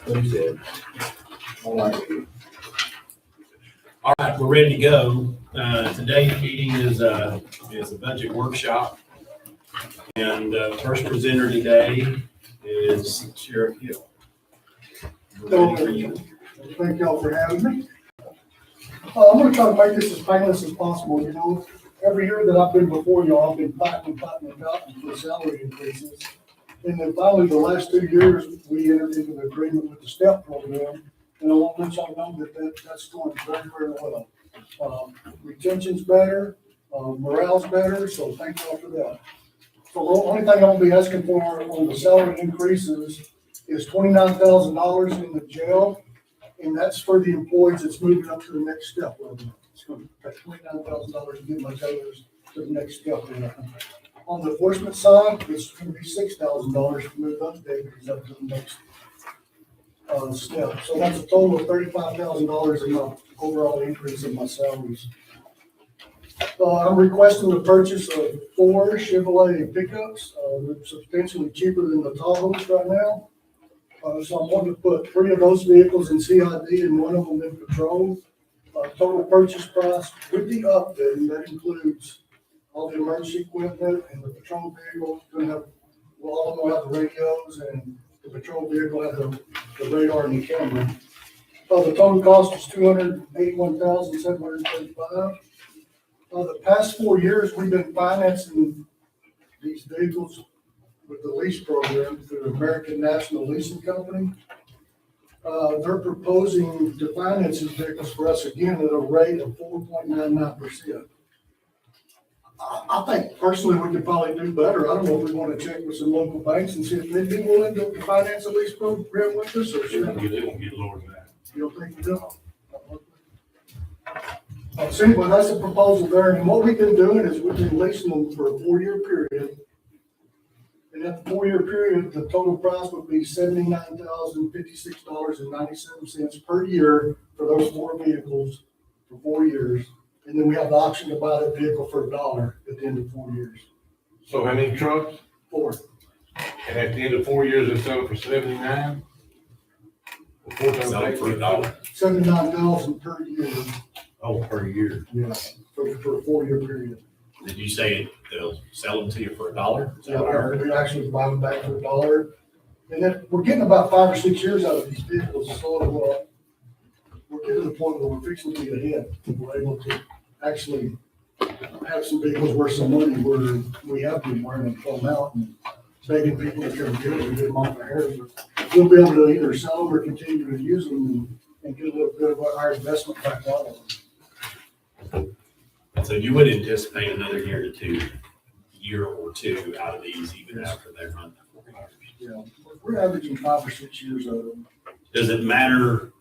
All right, we're ready to go. Today's meeting is a budget workshop. And first presenter today is Sheriff Hill. We're ready for you. Thank y'all for having me. I'm gonna try to make this as painless as possible, you know. Every year that I've been before y'all, I've been fighting for salary increases. And then finally, the last 2 years, we entered into an agreement with the STEP program. And I want to let y'all know that's going very, very well. Retention's better, morale's better, so thank y'all for that. So the only thing I'm gonna be asking for on the salary increases is $29,000 in the jail. And that's for the employees that's moving up to the next step level. It's going to take $29,000 to get my jailers to the next step level. On the enforcement side, it's going to be $6,000 to move up deputies up to the next step. So that's a total of $35,000 in my overall increase in my salaries. I'm requesting the purchase of 4 Chevrolet pickups. They're substantially cheaper than the Tahoes right now. So I'm wanting to put 3 of those vehicles in CID and 1 of them in patrol. Total purchase price with the updating, that includes all the emergency equipment and the patrol vehicle. All of them will have the radios, and the patrol vehicle will have the radar and the camera. The total cost is $281,735. The past 4 years, we've been financing these vehicles with the lease program through American National Leasing Company. They're proposing to finance these vehicles for us again at a rate of 4.99%. I think personally we could probably do better. I don't know if we want to check with some local banks and see if they'd be willing to finance a lease program with us, or should They won't get lower than that. you don't think you do? So anyway, that's a proposal there, and what we've been doing is we've been leasing them for a 4-year period. And at the 4-year period, the total price would be $79,056.97 per year for those 4 vehicles for 4 years. And then we have the option to buy that vehicle for $1 at the end of 4 years. So how many trucks? 4. And at the end of 4 years, they sell it for 79? Sell it for $1. 79,000 per year. Oh, per year. Yeah, for a 4-year period. Did you say they'll sell them to you for $1? Is that Yeah, what I heard? we actually buy them back for $1. And then we're getting about 5 or 6 years out of these vehicles. So we're getting to the point where we're fixing to get ahead. We're able to actually have some vehicles worth some money where we have been wearing them throw them out and begging people to come get them and get them off their hair. We'll be able to either sell them or continue to use them and get a little bit of our investment back out of them. So you would anticipate another year or two out of these even after they run the 4 years? Yeah, we're averaging 5 or 6 years out of them. Does it matter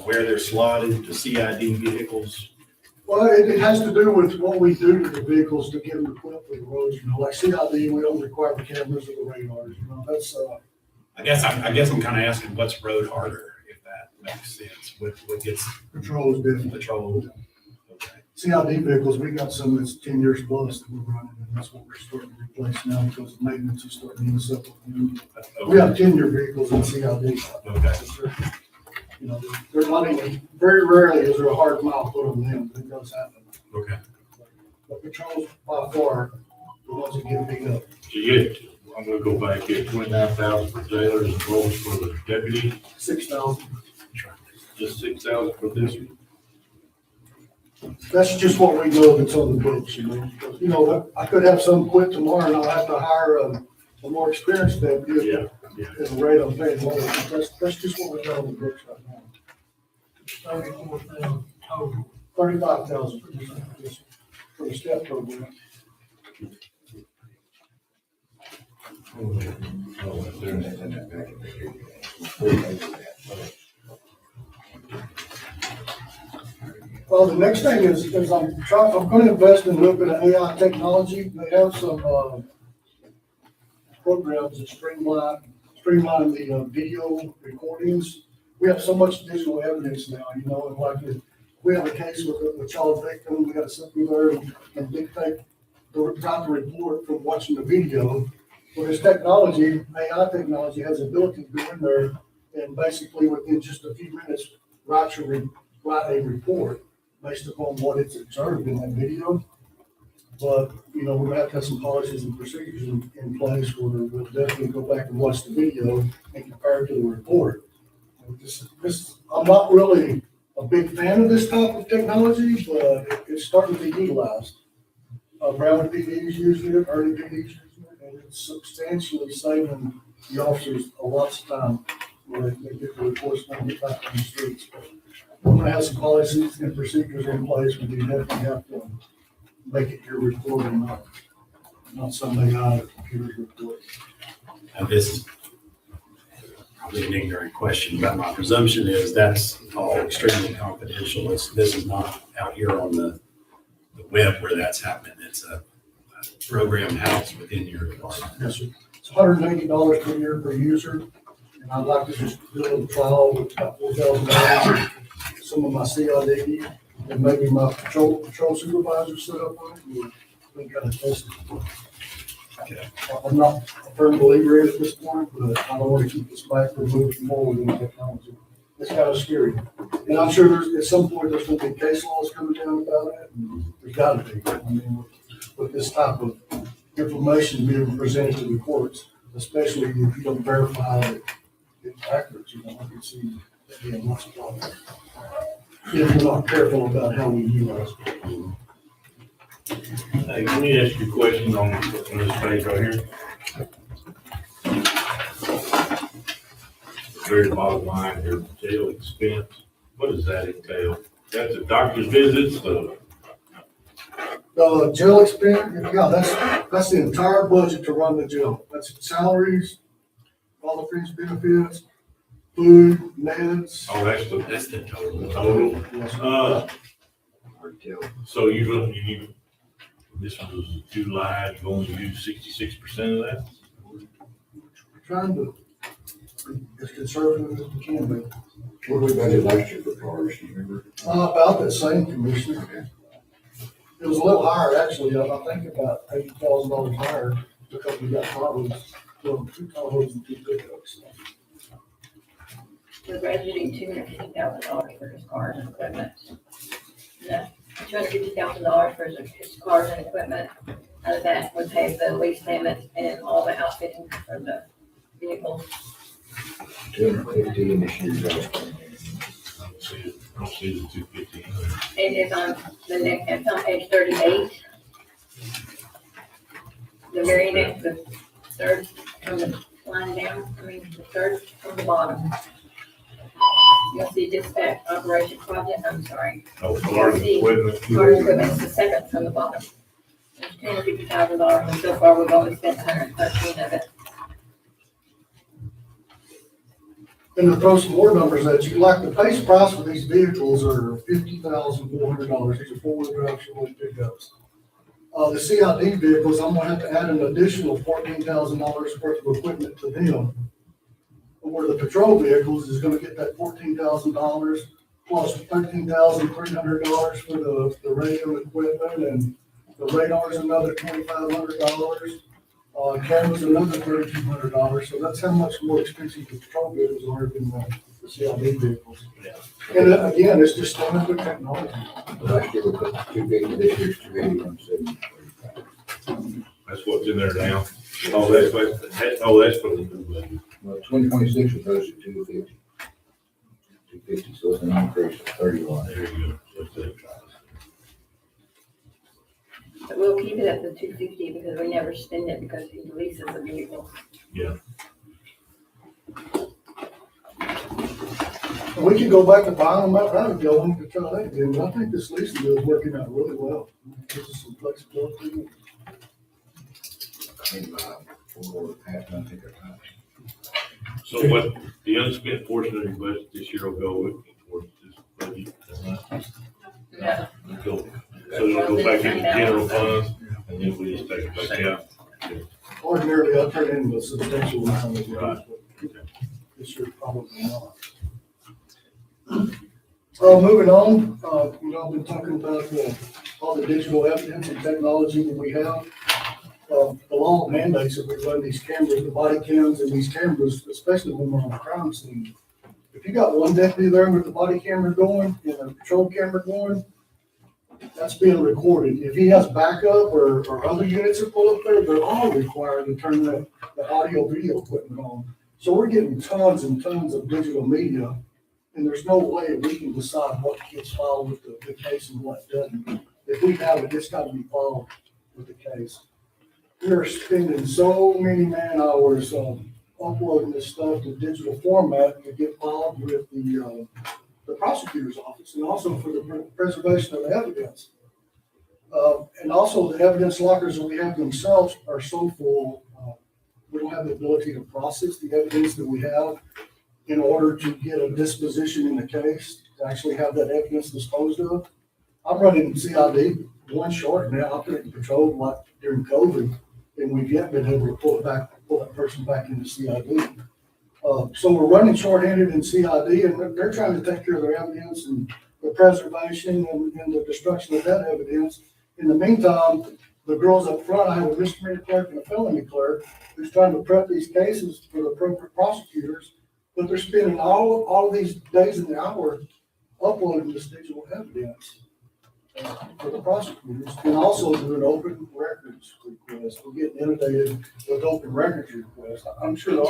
where they're slotted to CID vehicles? Well, it has to do with what we do to the vehicles to get them equipped for the roads, you know, like CID, we don't require the cameras or the radars, you know, that's, I guess I'm kind of asking what's road harder, if that makes sense. What gets patrol is different. patrolled? Okay. CID vehicles, we got some that's 10 years plus that we're running, and that's what we're starting to replace now because the maintenance is starting to use up. We have 10-year vehicles in CID. Okay. You know, they're not even, very rarely is there a hard mile put on them, but it does happen. Okay. But patrols by far, the ones that get beat up. So you get, I'm gonna go back here, 29,000 for jailers and roles for the deputies, 6,000. just 6,000 for this one. That's just what we know that's on the books, you know. You know, I could have some quit tomorrow and I'll have to hire a more experienced deputy. Yeah. At a rate I'm paying more. That's just what we got on the books right now. 35,000 for the STEP program. Well, the next thing is I'm going to invest in a little bit of AI technology. They have some programs that streamline the video recordings. We have so much digital evidence now, you know, and like if we have a case with a child victim, we got to sit there and dictate write the report from watching the video. Well, this technology, AI technology, has the ability to go in there and basically within just a few minutes, write a report based upon what it's observed in that video. But, you know, we're gonna have to have some policies and procedures in place where we'll definitely go back and watch the video and compare it to the report. And I'm not really a big fan of this type of technology, but it's starting to be utilized. Broward PD is using it, Early PD is using it, and it's substantially saving the officers a lot of time where they get the reports and get back on the streets. But we're gonna have some policies and procedures in place when you definitely have to make it your report and not somebody out of the computer's report. This is probably an ignorant question, but my presumption is that's all extremely confidential. This is not out here on the web where that's happening. It's a programmed house within your department. Yes, sir. It's $180 per year per user, and I'd like to just do a little trial with about $4,000. Some of my CID and maybe my patrol supervisor set up on it. We kind of test it. Okay. I'm not a firm believer in it at this point, but I don't want to keep this back from moving forward in technology. It's kind of scary. And I'm sure at some point, there's going to be case laws coming down about it. And there's got to be. I mean, with this type of information being presented to the courts, especially if you don't verify that it's accurate, you know, I can see that being lots of problems. If we're not careful about how we utilize it. Hey, let me ask you a question on this page right here. The very bottom line here, jail expense, what does that entail? That's the doctor's visits, Jail expense, yeah, that's the entire budget to run the jail. That's salaries, all the fringe benefits, food, meds. oh, That's the total. total. Yes. So this was July, you only used 66% of that? Trying to be as conservative as we can be. What we budgeted last year for cars, do you remember? About that same, Commissioner. It was a little higher, actually, I think about $80,000 higher because we got Tahoes, well, 2 Tahoes and 2 pickups. We're budgeting $250,000 for his cars and equipment. No, $250,000 for his cars and equipment. Out of that would pay the lease payment and all the outfitting for the vehicles. 250 in this year's I don't see the 250. It is on it's on page 38. The very next, the third from the line down, the third from the bottom. You'll see dispatch operation project, I'm sorry. Oh, cars and equipment. Cars and equipment is the second from the bottom. There's $250,000 and so far we've only spent 113 of it. And to throw some more numbers at you, like the base price for these vehicles are $50,400. These are 4-wheel drive, Chevrolet pickups. The CID vehicles, I'm gonna have to add an additional $14,000 worth of equipment to them. Where the patrol vehicles is gonna get that $14,000 plus $13,300 for the radio equipment, and the radar is another $2,500. Cameras another $3,200, so that's how much more expensive the patrol vehicles are than the CID vehicles. And again, it's just standard with technology. Last year we put 250, this year's 280, 170. That's what's in there now. Oh, that's for the new budget. Well, 2026 was posted 250. 250, so it's an increase of 31. There you go. That's it. But we'll keep it at the 250 because we never spend it because he leases the vehicle. Yeah. And we can go back and buy them outright if y'all want to try that again, but I think this leasing deal is working out really well. It gives us some flexibility. Maybe about 4.5 months, I think. So what, the unspent portion of your budget this year will go towards this budget? Yeah. So it'll go back into general fund, and then we just take it back out. Ordinarily, I turn in a substantial amount of Right. it, but this year probably not. Moving on, I've been talking about all the digital evidence and technology that we have. The law mandates that we run these cameras, the body cams and these cameras, especially when we're on a crime scene, you got one deputy there with the body camera going and a patrol camera going, that's being recorded. If he has backup or other units that pull up there, they're all required to turn the audio video equipment on. So we're getting tons and tons of digital media, and there's no way we can decide what gets filed with the case and what doesn't. If we have it, it's gotta be filed with the case. We are spending so many man hours uploading this stuff to digital format to get filed with the prosecutor's office, and also for the preservation of the evidence. And also the evidence lockers that we have themselves are so full, we don't have the ability to process the evidence that we have in order to get a disposition in the case, to actually have that evidence disposed of. I'm running CID, one short now, I put it in patrol like during COVID, and we've yet been able to pull that person back into CID. So we're running shorthanded in CID, and they're trying to take care of their evidence and the preservation and the destruction of that evidence. In the meantime, the girls up front, I have a misdemeanor clerk and a felony clerk who's trying to prep these cases for the appropriate prosecutors, but they're spending all of these days and hours uploading this digital evidence for the prosecutors, and also doing open records requests. We're getting inundated with open records requests. I'm sure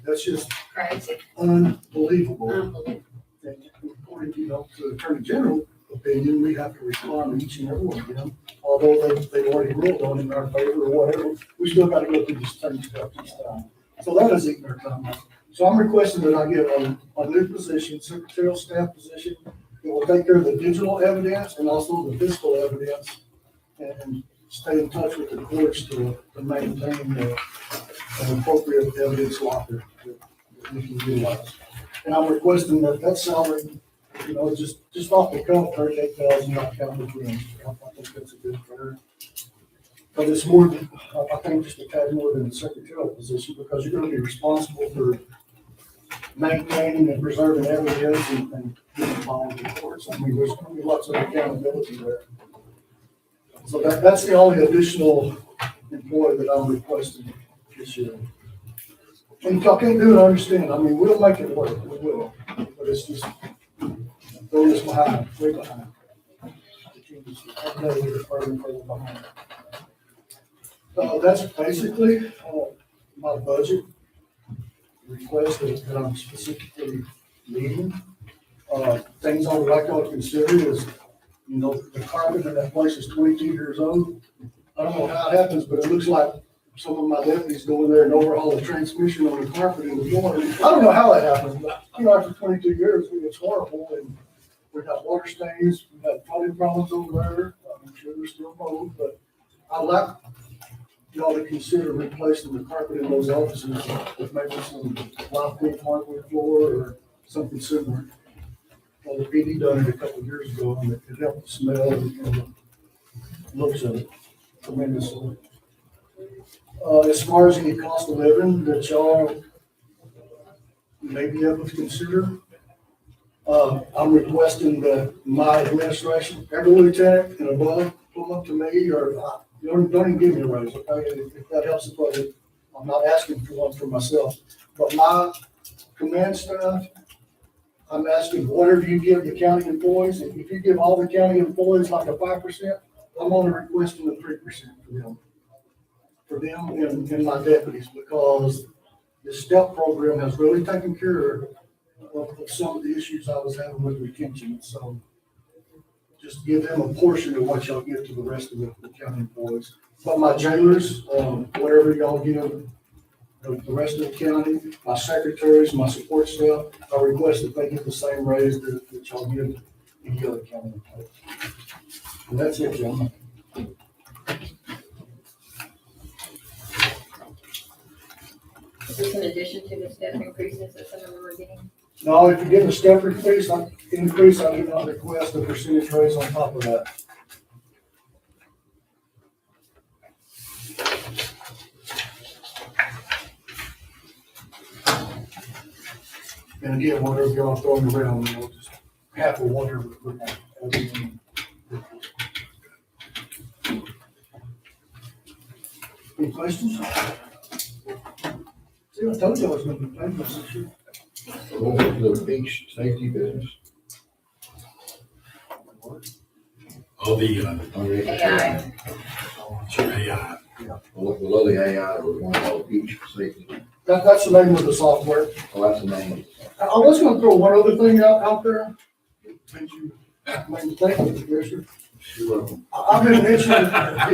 that's just Crazy. unbelievable. Unbelievable. And according to the Attorney General opinion, we have to respond to each and every one of them. Although they've already ruled on it in our favor or whatever, we still got to go through this same stuff each time. So that is eating our time up. So I'm requesting that I get a new position, secretarial staff position, that will take care of the digital evidence and also the physical evidence, and stay in touch with the courts to maintain an appropriate evidence locker that we can utilize. And I'm requesting that salary, just off the cuff, 38,000, not counting the fringe. I think that's a good fair. But it's more than, I think just a tad more than a secretarial position, because you're gonna be responsible for maintaining and preserving evidence and getting filed reports. I mean, there's gonna be lots of accountability there. So that's the only additional employee that I'm requesting this year. And if y'all can't do it, I understand. I mean, we'll make it work, we will, but it's just, they're just behind, way behind. Every day we're further and further behind. That's basically my budget request that I'm specifically needing. Things I would like y'all to consider is, the carpet in that place is 22 years old. I don't know how it happens, but it looks like some of my deputies go in there and overhaul the transmission on the carpet in the floor. I don't know how that happens, but after 22 years, it's horrible. And we've got water stains, we've got flooding problems over there. I'm sure there's still mold, but I'd like y'all to consider replacing the carpet in those offices with maybe some live pink hardwood floor or something similar. Well, the PD done it a couple of years ago, and it helped the smell and the looks of it tremendously. As far as any cost of living that y'all may be able to consider, I'm requesting that my administration, every lieutenant and above, come up to me, or don't even give me a raise, okay? If that helps the budget, I'm not asking for one for myself, but my command staff, I'm asking whatever you give the county employees. If you give all the county employees like a 5%, I'm only requesting a 3% for them and my deputies, because the STEP program has really taken care of some of the issues I was having with retention. So just give them a portion of what y'all give to the rest of the county employees. But my jailers, whatever y'all give the rest of the county, my secretaries, my support staff, I request that they get the same raise that y'all give any other county employees. And that's it, gentlemen. Is this in addition to the step increases that some of them are getting? No, if you get a step increase, I do not request a percentage raise on top of that. And again, whatever y'all throwing around, just half of whatever. Any questions? See, I told you I was gonna be painless this year. What was the beach safety business? Oh, the, AI. sure, AI. Below the AI, there was one called beach safety. That's the name of the software. Oh, that's the name. I was gonna throw one other thing out there. Since you made me think of it, Commissioner. You're welcome. I've been mentioning,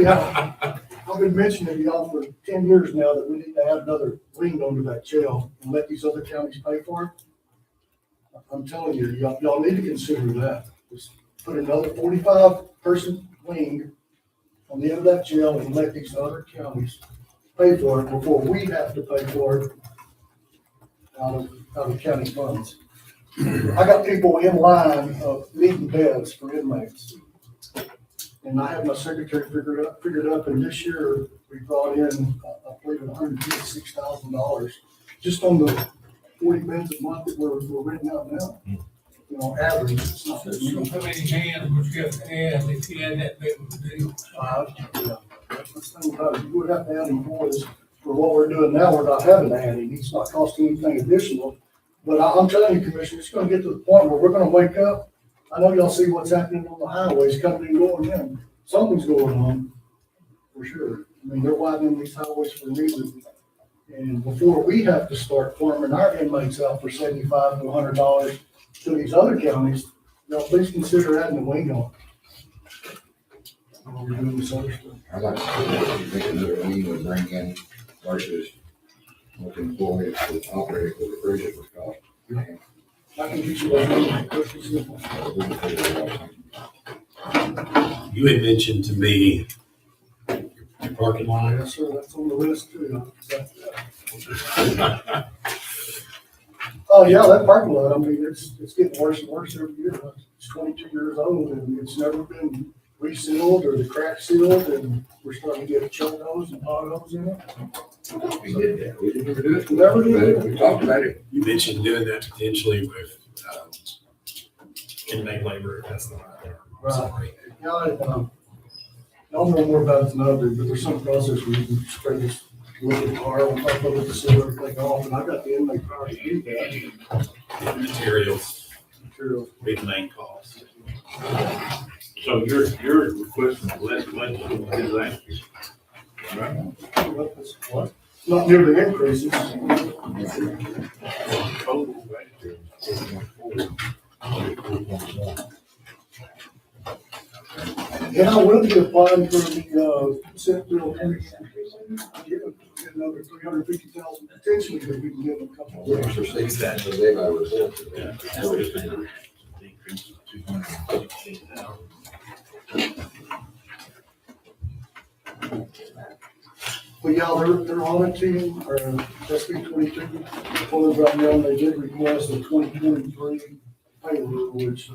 yeah, I've been mentioning to y'all for 10 years now that we need to add another wing under that jail and let these other counties pay for it. I'm telling you, y'all need to consider that. Just put another 45-person wing on the end of that jail and let these other counties pay for it before we have to pay for it out of county funds. I got people in line of needing beds for inmates. And I had my secretary figured up, and this year we brought in, I believe, $156,000 just on the 40 beds a month that we're renting out now. You know, average, it's not that So many. how many hands would you have to add if you had that big of a deal? Yeah. That's the thing about it. You would have to add employees for what we're doing now. We're not having to add any. It's not costing anything additional. But I'm telling you, Commissioner, it's gonna get to the point where we're gonna wake up. I know y'all see what's happening on the highways coming and going in. Something's going on, for sure. I mean, they're widening these highways for a reason. And before we have to start farming our inmates out for $75 to $100 to these other counties, y'all please consider adding a wing on. While we're doing this other stuff. I'd like to see what you think another wing would bring in versus what the employees would operate with the bridge would cost. I can get you those questions. You had mentioned to me your parking lot. Yes, sir, that's on the list too. Oh, yeah, that parking lot, I mean, it's getting worse and worse every year. It's 22 years old and it's never been resealed or the crack sealed, and we're starting to get choke holes and potholes in it. We did that. We didn't ever do it. Never did it. We talked about it. You mentioned doing that potentially with, inmate labor, if that's the right term. Right. Sorry. Yeah, I don't know more about it than I do, but there's some process where you can spray this little tar on top of it to seal everything off, and I got the inmate power to do that. Materials, Material. big main cost. So you're requesting less money than his answer. Right? What? Not near the increases. Total value. And I will be applying for the, Senate Bill 20. Get another 350,000 potentially, that we can give them a couple of We years. received that in the day by report. Decrease of 216,000. But yeah, they're auditing, or SB 22, pulling right now, and they did request a 2023 payroll, which,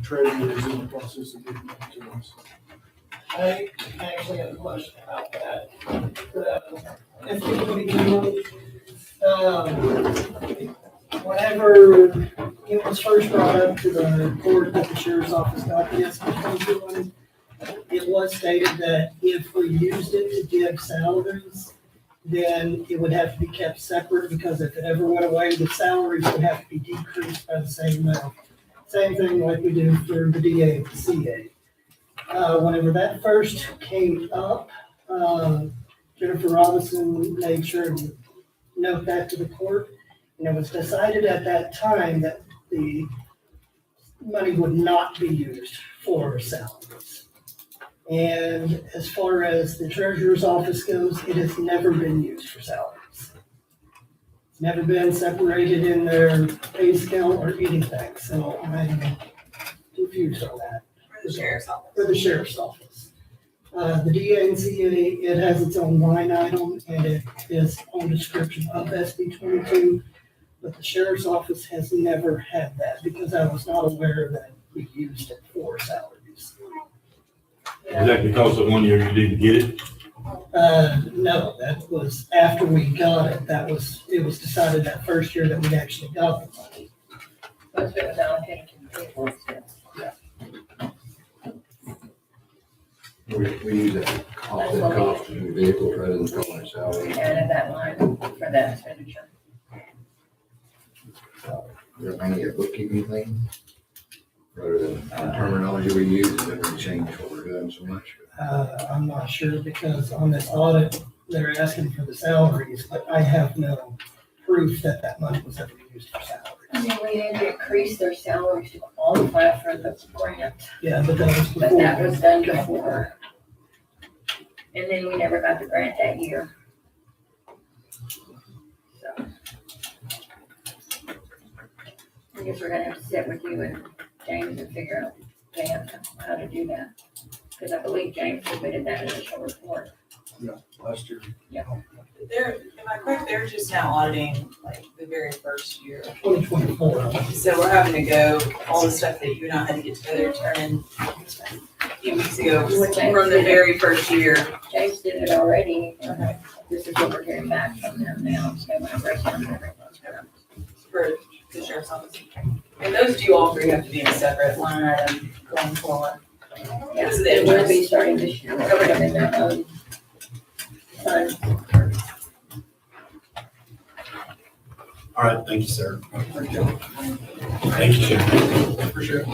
Treasury is in the process of getting that to us. I actually have a question about that. FY 22, whenever it was first brought up to the court that the sheriff's office got the SB 22 money, it was stated that if we used it to give salaries, then it would have to be kept separate, because if it ever went away, the salaries would have to be decreased by the same amount. Same thing like we do for the DA and the CA. Whenever that first came up, Jennifer Robinson made sure to note that to the court. And it was decided at that time that the money would not be used for salaries. And as far as the treasurer's office goes, it has never been used for salaries. It's never been separated in their pay scale or anything, so I'm confused on that. For the sheriff's office. For the sheriff's office. The DA and CA, it has its own line item, and it is on description of SB 22, but the sheriff's office has never had that, because I was not aware that we used it for salaries. Is that because of 1 year you didn't get it? No, that was after we got it, it was decided that first year that we actually got the money. Most of it was allocated to the vehicles, We use that offset cost of the vehicle rather than calling it salary. added that line for that expenditure. Is that mainly a bookkeeping thing? Rather than the terminology we use, it doesn't change what we're doing so much. I'm not sure because on this audit, they're asking for the salaries, but I have no proof that that money was ever used for salaries. I mean, we had to increase their salaries to qualify for the grant, Yeah, but that was but before. that was done before. And then we never got the grant that year. So. I guess we're gonna have to sit with you and James and figure out, Dan, how to do that. Because I believe James submitted that initial report. Last year. They're, am I correct, they're just now auditing like the very first year. 2024. So we're having to go, all the stuff that you and I had to get together, turn in a few weeks ago from the very first year. James did it already. This is what we're hearing back from them now, so I break down everything. For the sheriff's office. And those do all three have to be in a separate line item going forward. Yeah, they will be starting this year, cover them in their own funds. All right, thank you, sir. Thank you, Jim. For sure.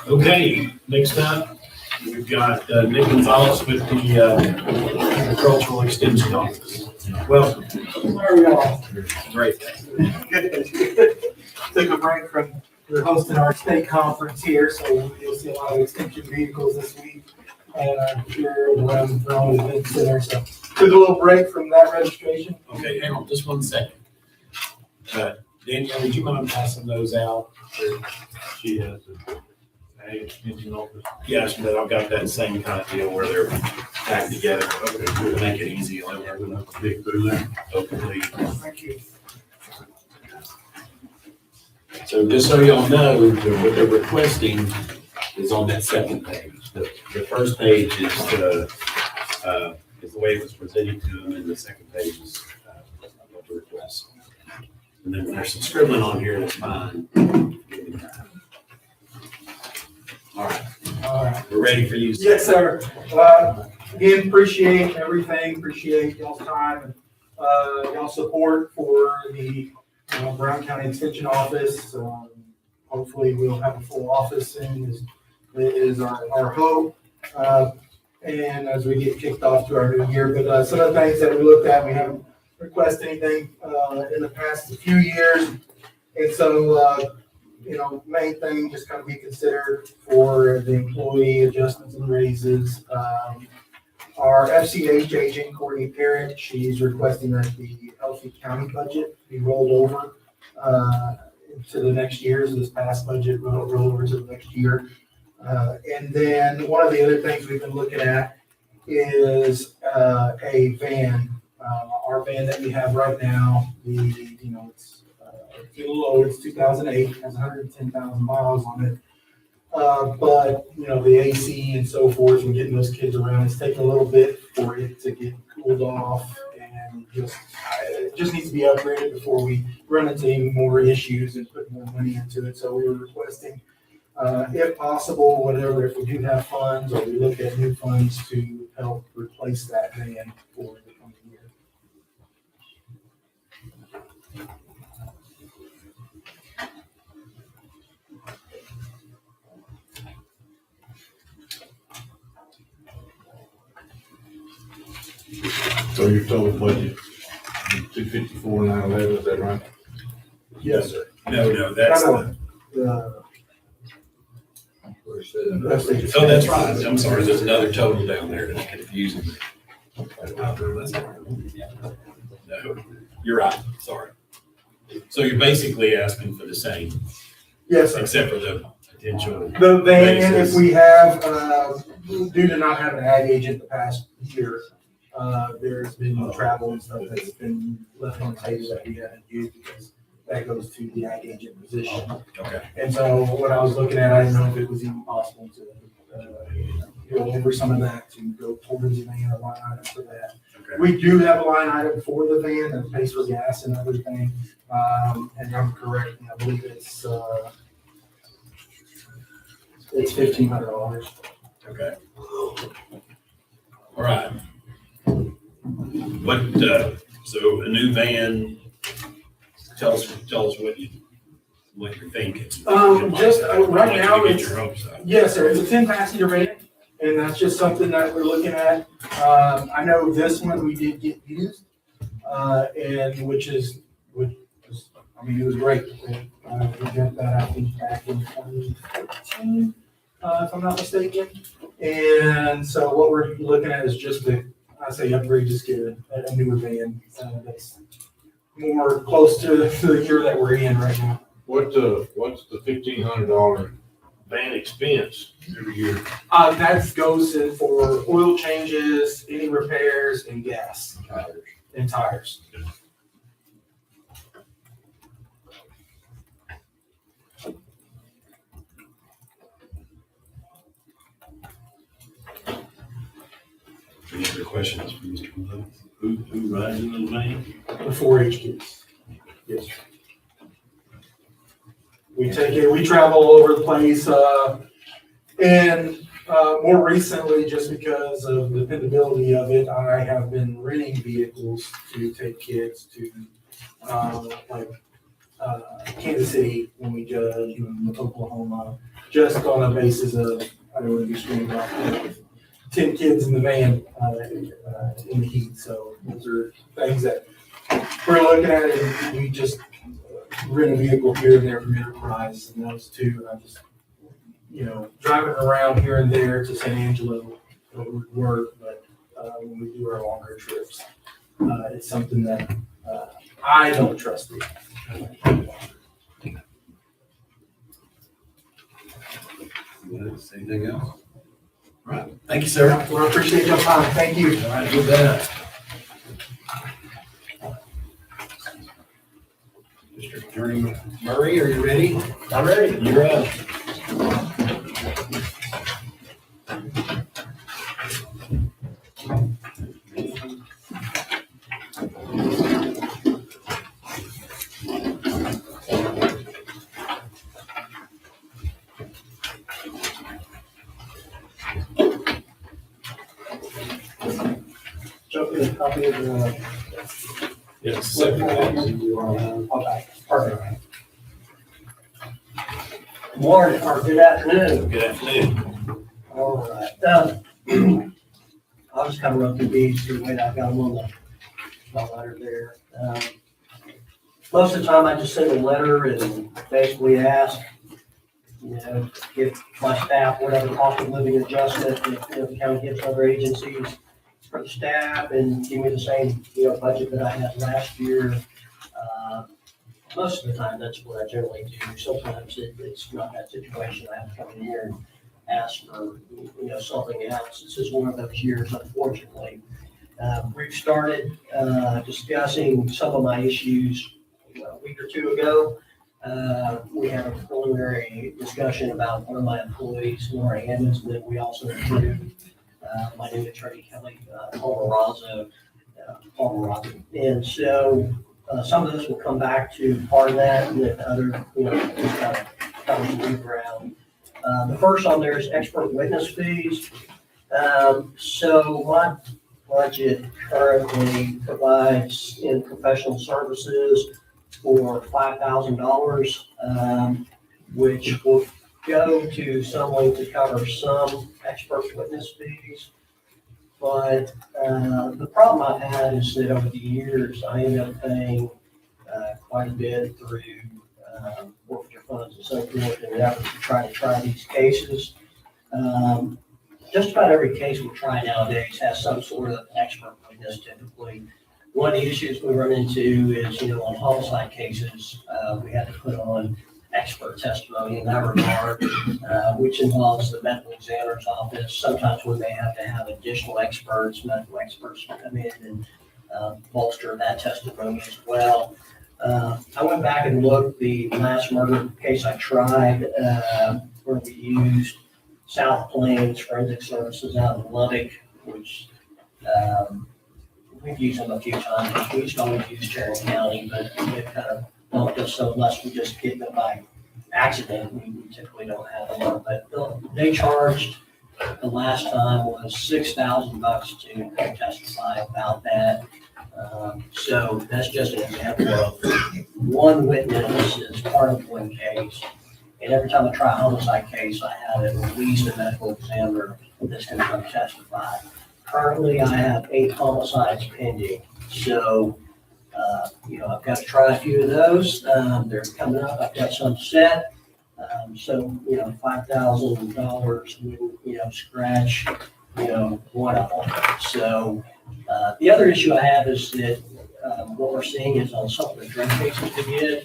Okay, next up, we've got Nick Gonzalez with the Agricultural Extension Office. Welcome. How are y'all? Great. Good. Took a break from, we're hosting our state conference here, so you'll see a lot of extension vehicles this week. And here around the Brown Event Center, so took a little break from that registration. Okay, hang on just 1 second. Danielle, would you mind passing those out? She has a ag extension office. Yes, but I've got that same kind of deal where they're packed together. Okay, to make it easy. I'm gonna pick through that. Hopefully. Thank you. So just so y'all know, what they're requesting is on that second page. The first page is the way it was presented to them, and the second page is what the request. And then there's some scribbling on here, that's fine. All right, All right. we're ready for you. sir. Yes, sir. Again, appreciate everything, appreciate y'all's time and y'all's support for the Brown County Extension Office. Hopefully we'll have a full office soon is our hope. And as we get kicked off to our new year, but some of the things that we looked at, we haven't requested anything in the past few years. And so, main thing just kind of be considered for the employee adjustments and raises. Our FCH agent, Courtney Parent, she's requesting that the Elsie County budget be rolled over to the next year. So this past budget roll over to the next year. And then one of the other things we've been looking at is a van. Our van that we have right now, it's a little old, it's 2008, has 110,000 miles on it. But the AC and so forth and getting those kids around, it's taking a little bit for it to get cooled off and it just needs to be upgraded before we run into any more issues and put more money into it. So we were requesting, if possible, whatever, if we do have funds or we look at new funds to help replace that van for the coming year. So your total budget, 254, 911, is that right? Yes, sir. No, that's the, oh, that's right. I'm sorry, there's another total down there that's confusing me. No, you're right, sorry. So you're basically asking for the same, Yes, sir. except for the potential. The van, and if raises. we have, due to not having an ag agent the past year, there's been travel and stuff that's been left on the table that we haven't used because that goes to the ag agent position. Okay, And so what I was looking at, I didn't know if it was even possible to go over some of that to go towards the van, a line item for that. okay. We do have a line item for the van that pays for gas and everything. And I'm correct, I believe it's $1,500. Okay. All right. What, so a new van, tell us what you're thinking. Just, right now, Get it's, your hopes up. yes, sir, it's a 10-passenger van, and that's just something that we're looking at. I know this one we did get used, and which was, I mean, it was great. We got that, I think, back in 2013, if I'm not mistaken. And so what we're looking at is just I say upgrade, just get a newer van, that's more close to the year that we're in right now. What's the $1,500 van expense every year? That goes in for oil changes, any repairs, and gas, and tires. Any other questions for Mr. Wood? Who rides in the van? The 4-H kids. Yes. We travel all over the place, and more recently, just because of the dependability of it, I have been renting vehicles to take kids to, Kansas City when we go to Oklahoma, just on the basis of, I don't want to be screaming out with 10 kids in the van, in the heat, so those are things that we're looking at, and we just rent a vehicle here and there from Enterprise, and those two, I just, driving around here and there to San Angelo would work, but when we do our longer trips, it's something that I don't trust it. Anything else? All right, thank you, sir. Well, I appreciate your time. Thank you. All right, good that. District Attorney Murray, are you ready? I'm ready. You're up. Joe, get a copy of the. Yes, second page. Okay, perfect. Morning, or good afternoon. Good afternoon. All right. I'll just kind of run through these, the way I got them on my letter there. Most of the time I just send a letter and basically ask, give my staff whatever cost of living adjustment, if the county gives other agencies for the staff, and give me the same, budget that I had last year. Most of the time, that's what I generally do. Sometimes it's not that situation. I have to come in here and ask for, something else. This is one of those years, unfortunately. We've started discussing some of my issues a week or two ago. We had a preliminary discussion about one of my employees, Laura Hammonds, and then we also included my new attorney, Kelly Palmerazo. And so some of this will come back to part of that, and then other, just kind of move around. The first on there is expert witness fees. So my budget currently provides in professional services for $5,000, which will go to someone to cover some expert witness fees. But the problem I've had is that over the years, I end up paying quite a bit through forfeiture funds and so forth in an effort to try these cases. Just about every case we try nowadays has some sort of expert witness typically. One of the issues we run into is, on homicide cases, we had to put on expert testimony in that regard, which involves the medical examiner's office. Sometimes we may have to have additional medical experts to come in and bolster that testimony as well. I went back and looked the last murder case I tried, where we used South Plains Forensic Services out of Lubbock, which we've used them a few times. We used to always use Tarrant County, but it kind of bumped us, so unless we just get them by accident, we typically don't have them. But they charged, the last time was $6,000 to testify about that. So that's just an example of one witness is part of one case. And every time I try a homicide case, I have at least a medical examiner that's going to come testify. Currently, I have 8 homicides pending. So, I've got to try a few of those. They're coming up. I've got some set. So, $5,000 wouldn't, scratch, one of them. So, the other issue I have is that what we're seeing is on some of the drug cases we get,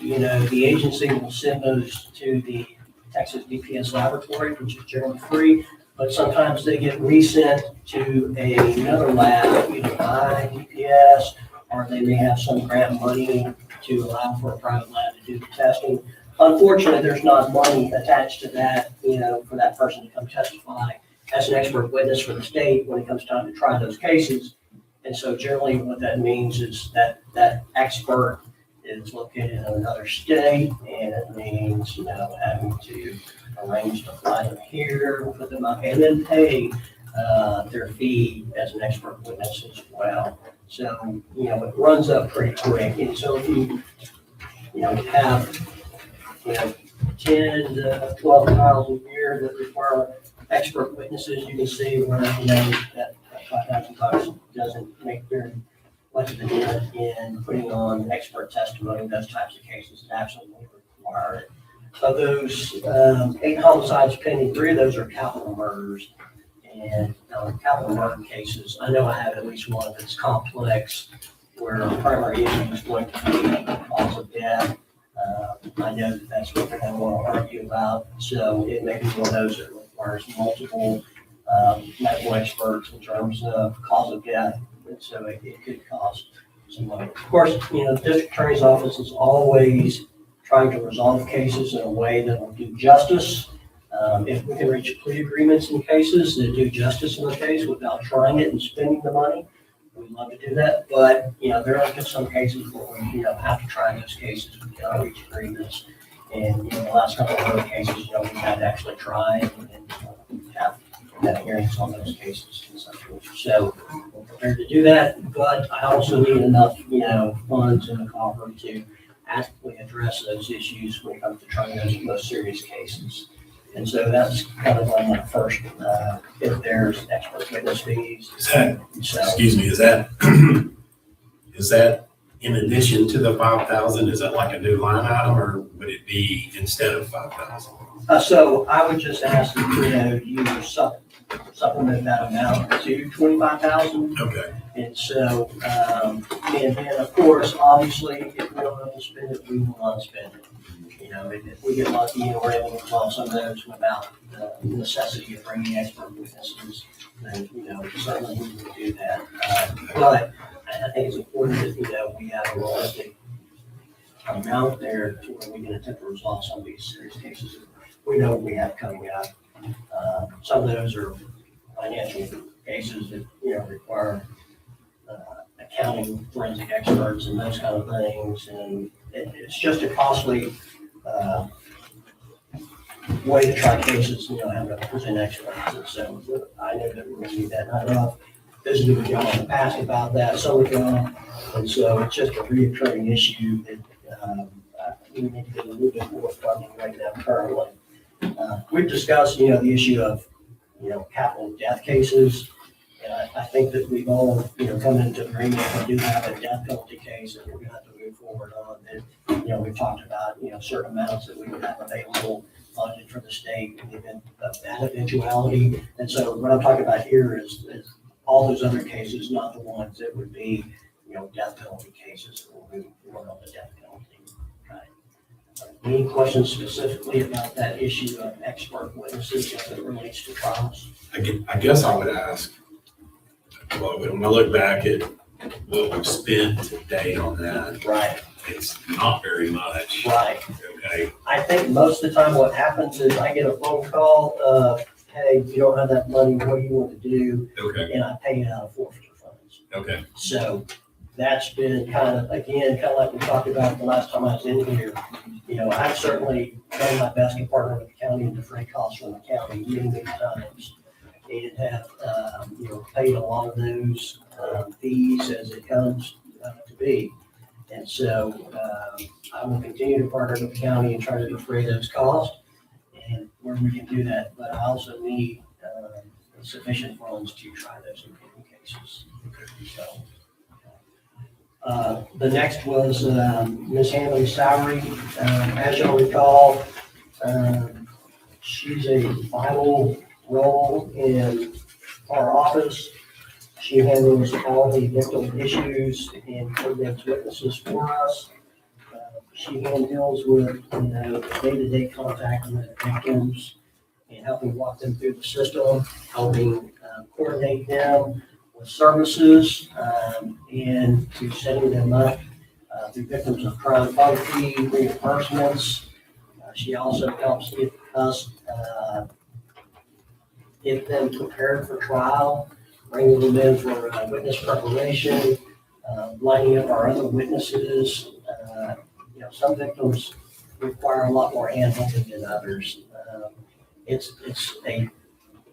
the agency will send those to the Texas DPS laboratory, which is generally free, but sometimes they get resent to another lab, either by DPS, or they may have some grant money to allow for a private lab to do the testing. Unfortunately, there's not money attached to that, for that person to come testify as an expert witness for the state when it comes time to try those cases. And so generally what that means is that that expert is located in another state, and it means, having to arrange to fly them here, put them up, and then pay their fee as an expert witness as well. So, it runs up pretty quick. And so if you, have, 10 to 12 miles a year that require expert witnesses, you can see where, that $5,000 doesn't make very much of a dent in putting on expert testimony. Those types of cases absolutely require it. Of those 8 homicides pending, 3 of those are capital murders. And capital murder cases, I know I have at least one that's complex, where the primary issue is going to be the cause of death. I know that that's what they're going to want to argue about. So it may be one of those that requires multiple medical experts in terms of cause of death. And so it could cost some money. Of course, the district attorney's office is always trying to resolve cases in a way that will do justice. If we can reach plea agreements in cases that do justice in the case without trying it and spending the money, we'd love to do that. But, there are just some cases where we, have to try those cases. We cannot reach agreements. And, the last couple of other cases, we had to actually try and have hearings on those cases and such. So we're prepared to do that, but I also need enough, funds in the coffer to adequately address those issues when it comes to trying those most serious cases. And so that's kind of on my first, if there's expert witness fees. Is that, So, excuse me, is that in addition to the 5,000? Is that like a new line item, or would it be instead of 5,000? so I would just ask that, you supplement that amount to 25,000. Okay. And so, and then of course, obviously, if we don't have to spend it, we will not spend it. If we get lucky and we're able to resolve some of those without the necessity of bringing expert witnesses, then, certainly we will do that. But I think it's important that, we have a realistic amount there to where we can attempt to resolve some of these serious cases we know we have coming up. Some of those are financial cases that, require accounting, forensic experts and those kind of things. And it's just a costly way to try cases, having to present experts. And so I know that we're going to need that. And I don't know if visited with y'all in the past about that, so we can, and so it's just a reoccurring issue that we need to get a little bit more funding right now currently. We've discussed, the issue of, capital death cases. And I think that we've all, come into agreement that we do have a death penalty case that we're going to have to move forward on. And, we've talked about, certain amounts that we would have available budget for the state in the event of that eventuality. And so what I'm talking about here is all those other cases, not the ones that would be, death penalty cases that will move forward on the death penalty. Any questions specifically about that issue of expert witnesses as it relates to trials? I guess I would ask, well, when I look back at what we've spent to date on that, Right, it's not very much. right. Okay. I think most of the time what happens is I get a phone call of, hey, you don't have that money, what do you want to do? Okay. And I pay it out of forfeiture funds. Okay. So that's been kind of like we talked about the last time I was in here. I've certainly done my best to partner with the county and defray costs from the county many times. And have, paid a lot of those fees as it comes to be. And so I will continue to partner with the county and try to defray those costs and where we can do that. But I also need sufficient funds to try those improvement cases. So, the next was Ms. Hanley's salary. As y'all recall, she's a vital role in our office. She handles all the victim issues and coordinates witnesses for us. She handles with, day-to-day contact with the victims and helping walk them through the system, helping coordinate them with services, and to setting them up through victims of crime fund fee reimbursements. She also helps get us, get them prepared for trial, bringing them in for witness preparation, lining up our other witnesses. Some victims require a lot more handholding than others. It's a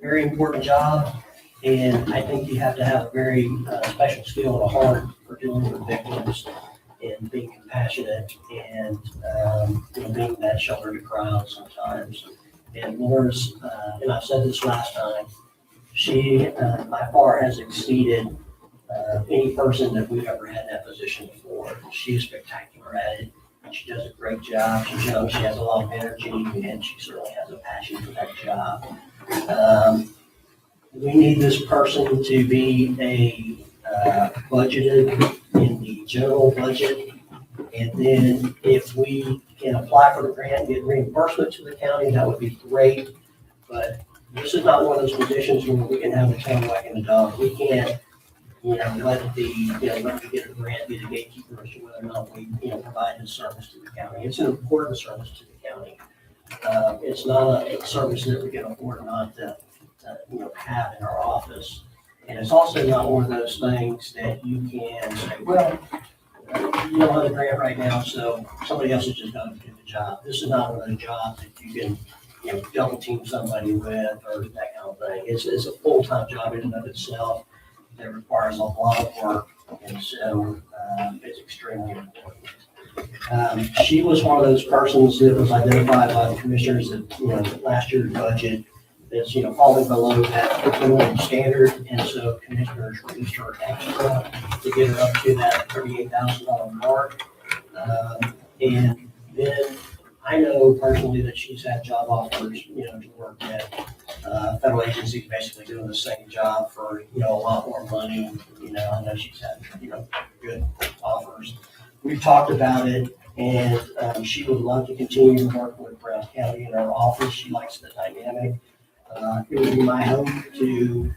very important job, and I think you have to have a very special skill and a heart for dealing with victims and being compassionate and being that shoulder to cry on sometimes. And Laura's, and I've said this last time, she by far has exceeded any person that we've ever had in that position before. She is spectacular at it. She does a great job. She's young, she has a lot of energy, and she certainly has a passion for that job. We need this person to be budgeted in the general budget. And then if we can apply for the grant and get reimbursement to the county, that would be great. But this is not one of those positions where we can have the tail wagging the dog. We can't, let the get a grant, be the gatekeeper as to whether or not we, provide this service to the county. It's an important service to the county. It's not a service that we can afford not to, have in our office. And it's also not one of those things that you can say, well, you don't have a grant right now, so somebody else is just going to do the job. This is not one of the jobs that you can, double team somebody with or that kind of thing. It's a full-time job in and of itself that requires a lot of work, and so it's extremely important. She was one of those persons that was identified by the commissioners that, last year's budget that's, falling below that minimum standard, and so commissioners reduced her extra to get her up to that $38,000 mark. And then I know personally that she's had job offers, to work at federal agencies, basically doing the same job for, a lot more money. I know she's had, good offers. We've talked about it, and she would love to continue to work with Brown County in our office. She likes the dynamic. It would be my hope to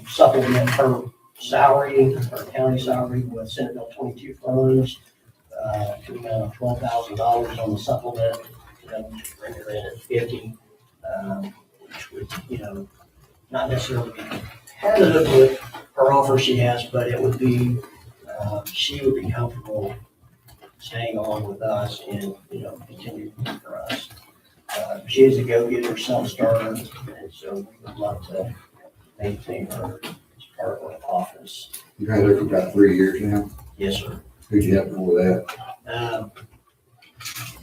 supplement her salary, her county salary, with Senate Bill 22 funds, to the amount of $12,000 on the supplement, which would bring her in at 50, which would, not necessarily be competitive with her offer she has, but it would be, she would be comfortable staying on with us and, continue for us. She is a go-getter, self-starter, and so we would love to maintain her as part of our office. You've had her for about 3 years now. Yes, sir. Who'd you have before that?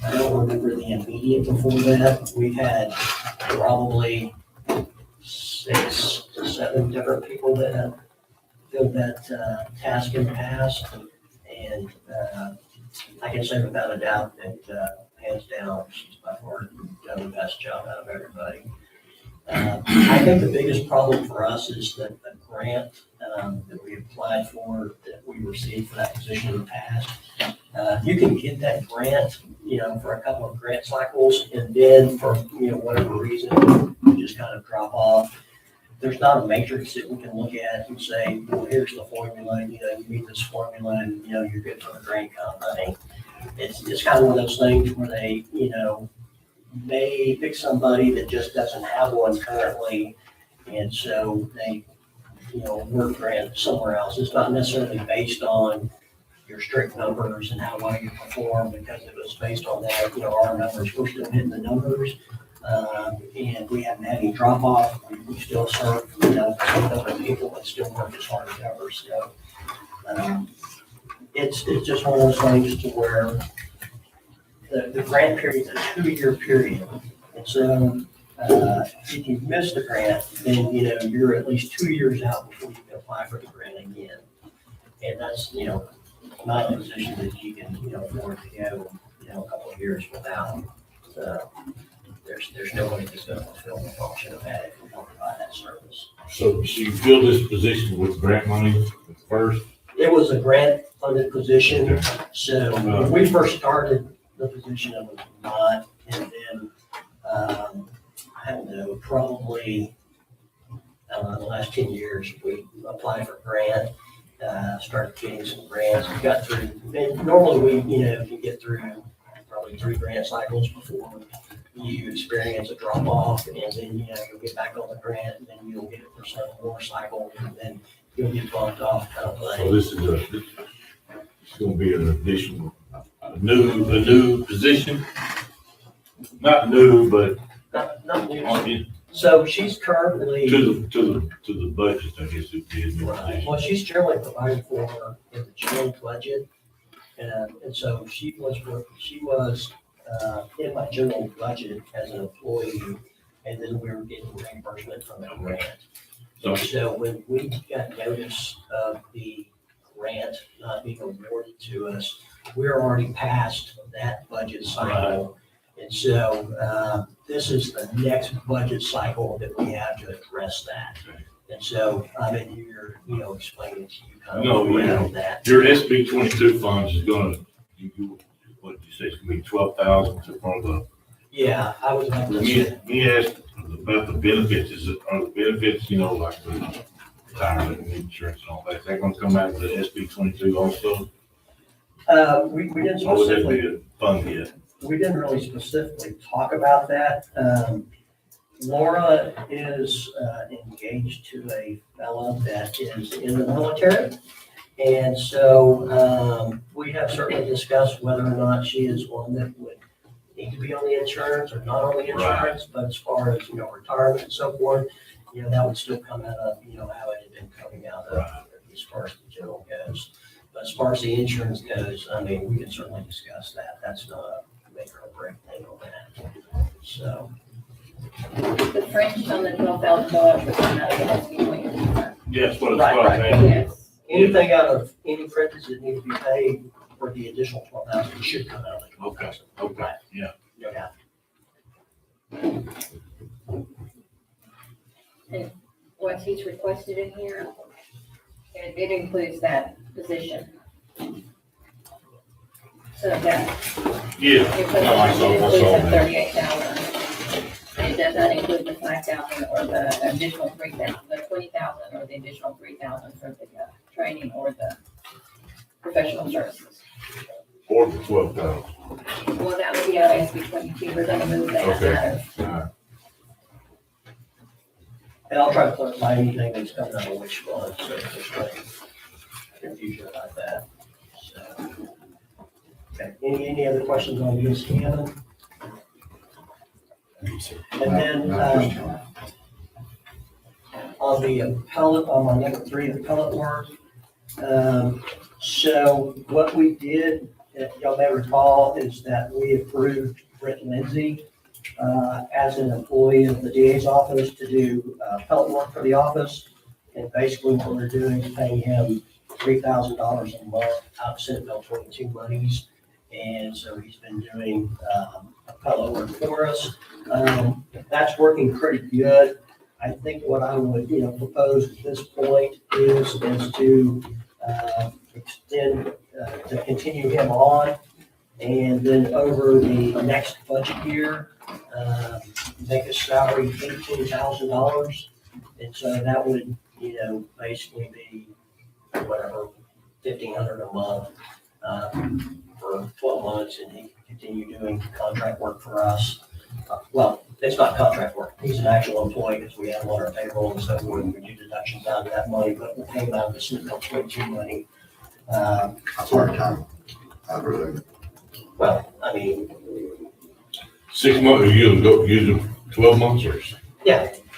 I don't remember the immediate before that. We've had probably 6 to 7 different people that have filled that task in the past, and I can say without a doubt that hands down, she's by far done the best job out of everybody. I think the biggest problem for us is that the grant that we applied for, that we received for that position in the past. You can get that grant, for a couple of grant cycles, and then for, whatever reason, you just kind of drop off. There's not a matrix that we can look at and say, well, here's the formula, you meet this formula and, you're good for the grant kind of thing. It's kind of one of those things where they, may pick somebody that just doesn't have one currently, and so they, work grant somewhere else. It's not necessarily based on your strict numbers and how well you perform, because if it was based on that, our numbers, we're still hitting the numbers. And we haven't had any drop off. We still serve, some other people that still work as hard as ever. So it's just one of those things to where the grant period is a 2-year period. And so if you miss the grant, then, you're at least 2 years out before you can apply for the grant again. And that's, not a position that you can, afford to go, a couple of years without. There's no way that's going to fulfill the function of that if we don't provide that service. So you fill this position with grant money first? It was a grant-funded position, so when we first started the position, it was not, and then, I don't know, probably, the last 10 years, we applied for grant, started getting some grants, we got through, and normally we, you get through probably 3 grant cycles before you experience a drop off, and then, you'll get back on the grant, and then you'll get it for some more cycles, and then you'll get bumped off kind of So thing. this is gonna be an additional, a new position? Not new, but Not new. on, So she's currently. to the budget, I guess it'd be a new Right. position. Well, she's generally provided for in the general budget. And so she was in my general budget as an employee, and then we were getting reimbursement from the grant. So when we got notice of the grant not being awarded to us, we're already past that budget cycle. And so, this is the next budget cycle that we have to address that. And so I'm in here, explaining to you kind No, of yeah. around that. Your SB 22 funds is gonna, what did you say, it's gonna be 12,000 to from the, Yeah, I was about to say, me ask about the benefits, are the benefits, like the retirement and insurance and all that, is that gonna come out of the SB 22 also? we didn't Or would that specifically, be a fund yet? we didn't really specifically talk about that. Laura is, engaged to a fellow that is in the military. And so, we have certainly discussed whether or not she is one that would need to be on the insurance or not on the insurance. But as far as, retirement and so forth, that would still come out of, how it had been coming out of as far as the general goes. But as far as the insurance goes, I mean, we can certainly discuss that. That's not a make or break thing on that. So, The French on the $12,000 was coming out of the SB 22 fund. Yeah, that's what Right, I'm saying. Yes. anything out of any credits that need to be paid for the additional 12,000 should come out of the Okay, 12,000. okay, yeah. No doubt. What he's requested in here, it includes that position. So that, Yeah, it no, I saw includes the that. 38,000. It does not include the 5,000 or the additional 3,000, the 20,000 or the additional 3,000 for the training or the professional services. Or the 12,000. Well, that would be out of SB 22, we're gonna move that Okay. out of. All right. And I'll try to clarify anything that's coming out of which fund, so there's no confusion about that. So, okay, any other questions on this, Cannon? And then, on the appellate, on my number 3, appellate work, so what we did, if y'all may recall, is that we approved Brent Lindsay as an employee of the DA's office to do appellate work for the office. And basically what we're doing is paying him $3,000 a month out of Senate Bill 22 monies. And so he's been doing appellate work for us. That's working pretty good. I think what I would, propose at this point is to extend, to continue him on. And then over the next budget year, make his salary $18,000. And so that would, basically be whatever, $1,500 a month for 12 months, and he can continue doing contract work for us. Well, it's not contract work. He's an actual employee because we have him on our payroll and so forth. We do deductions out of that money, but we'll pay him out of the Senate Bill 22 money. Part-time, I really. Well, I mean, 6 months, you'll go use them 12 months or?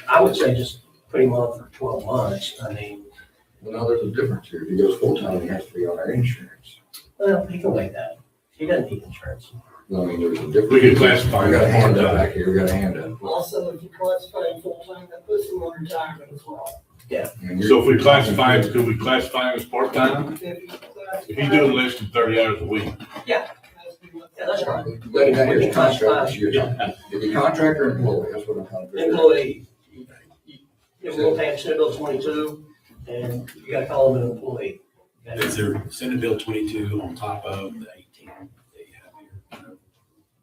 I would say just put him on for 12 months. I mean, Well, now there's a difference here. If he goes full-time, he has to be on our insurance. well, he can wait that. He doesn't need insurance. Well, I mean, there's a difference. We could classify We got a him as hand up part-time. back here, we got a hand up. Also, if you classify him full-time, that puts him on retirement as well. And you're- So if we classify him, could we classify him as part-time? If you classify- If he's doing less than 30 hours a week? Yeah, that's right. But that is contract, if you contract or employee, that's what I'm trying to figure out. Employee, if we're gonna pay him Senate Bill 22, and you gotta call him an employee. Is there Senate Bill 22 on top of the 18 that you have here?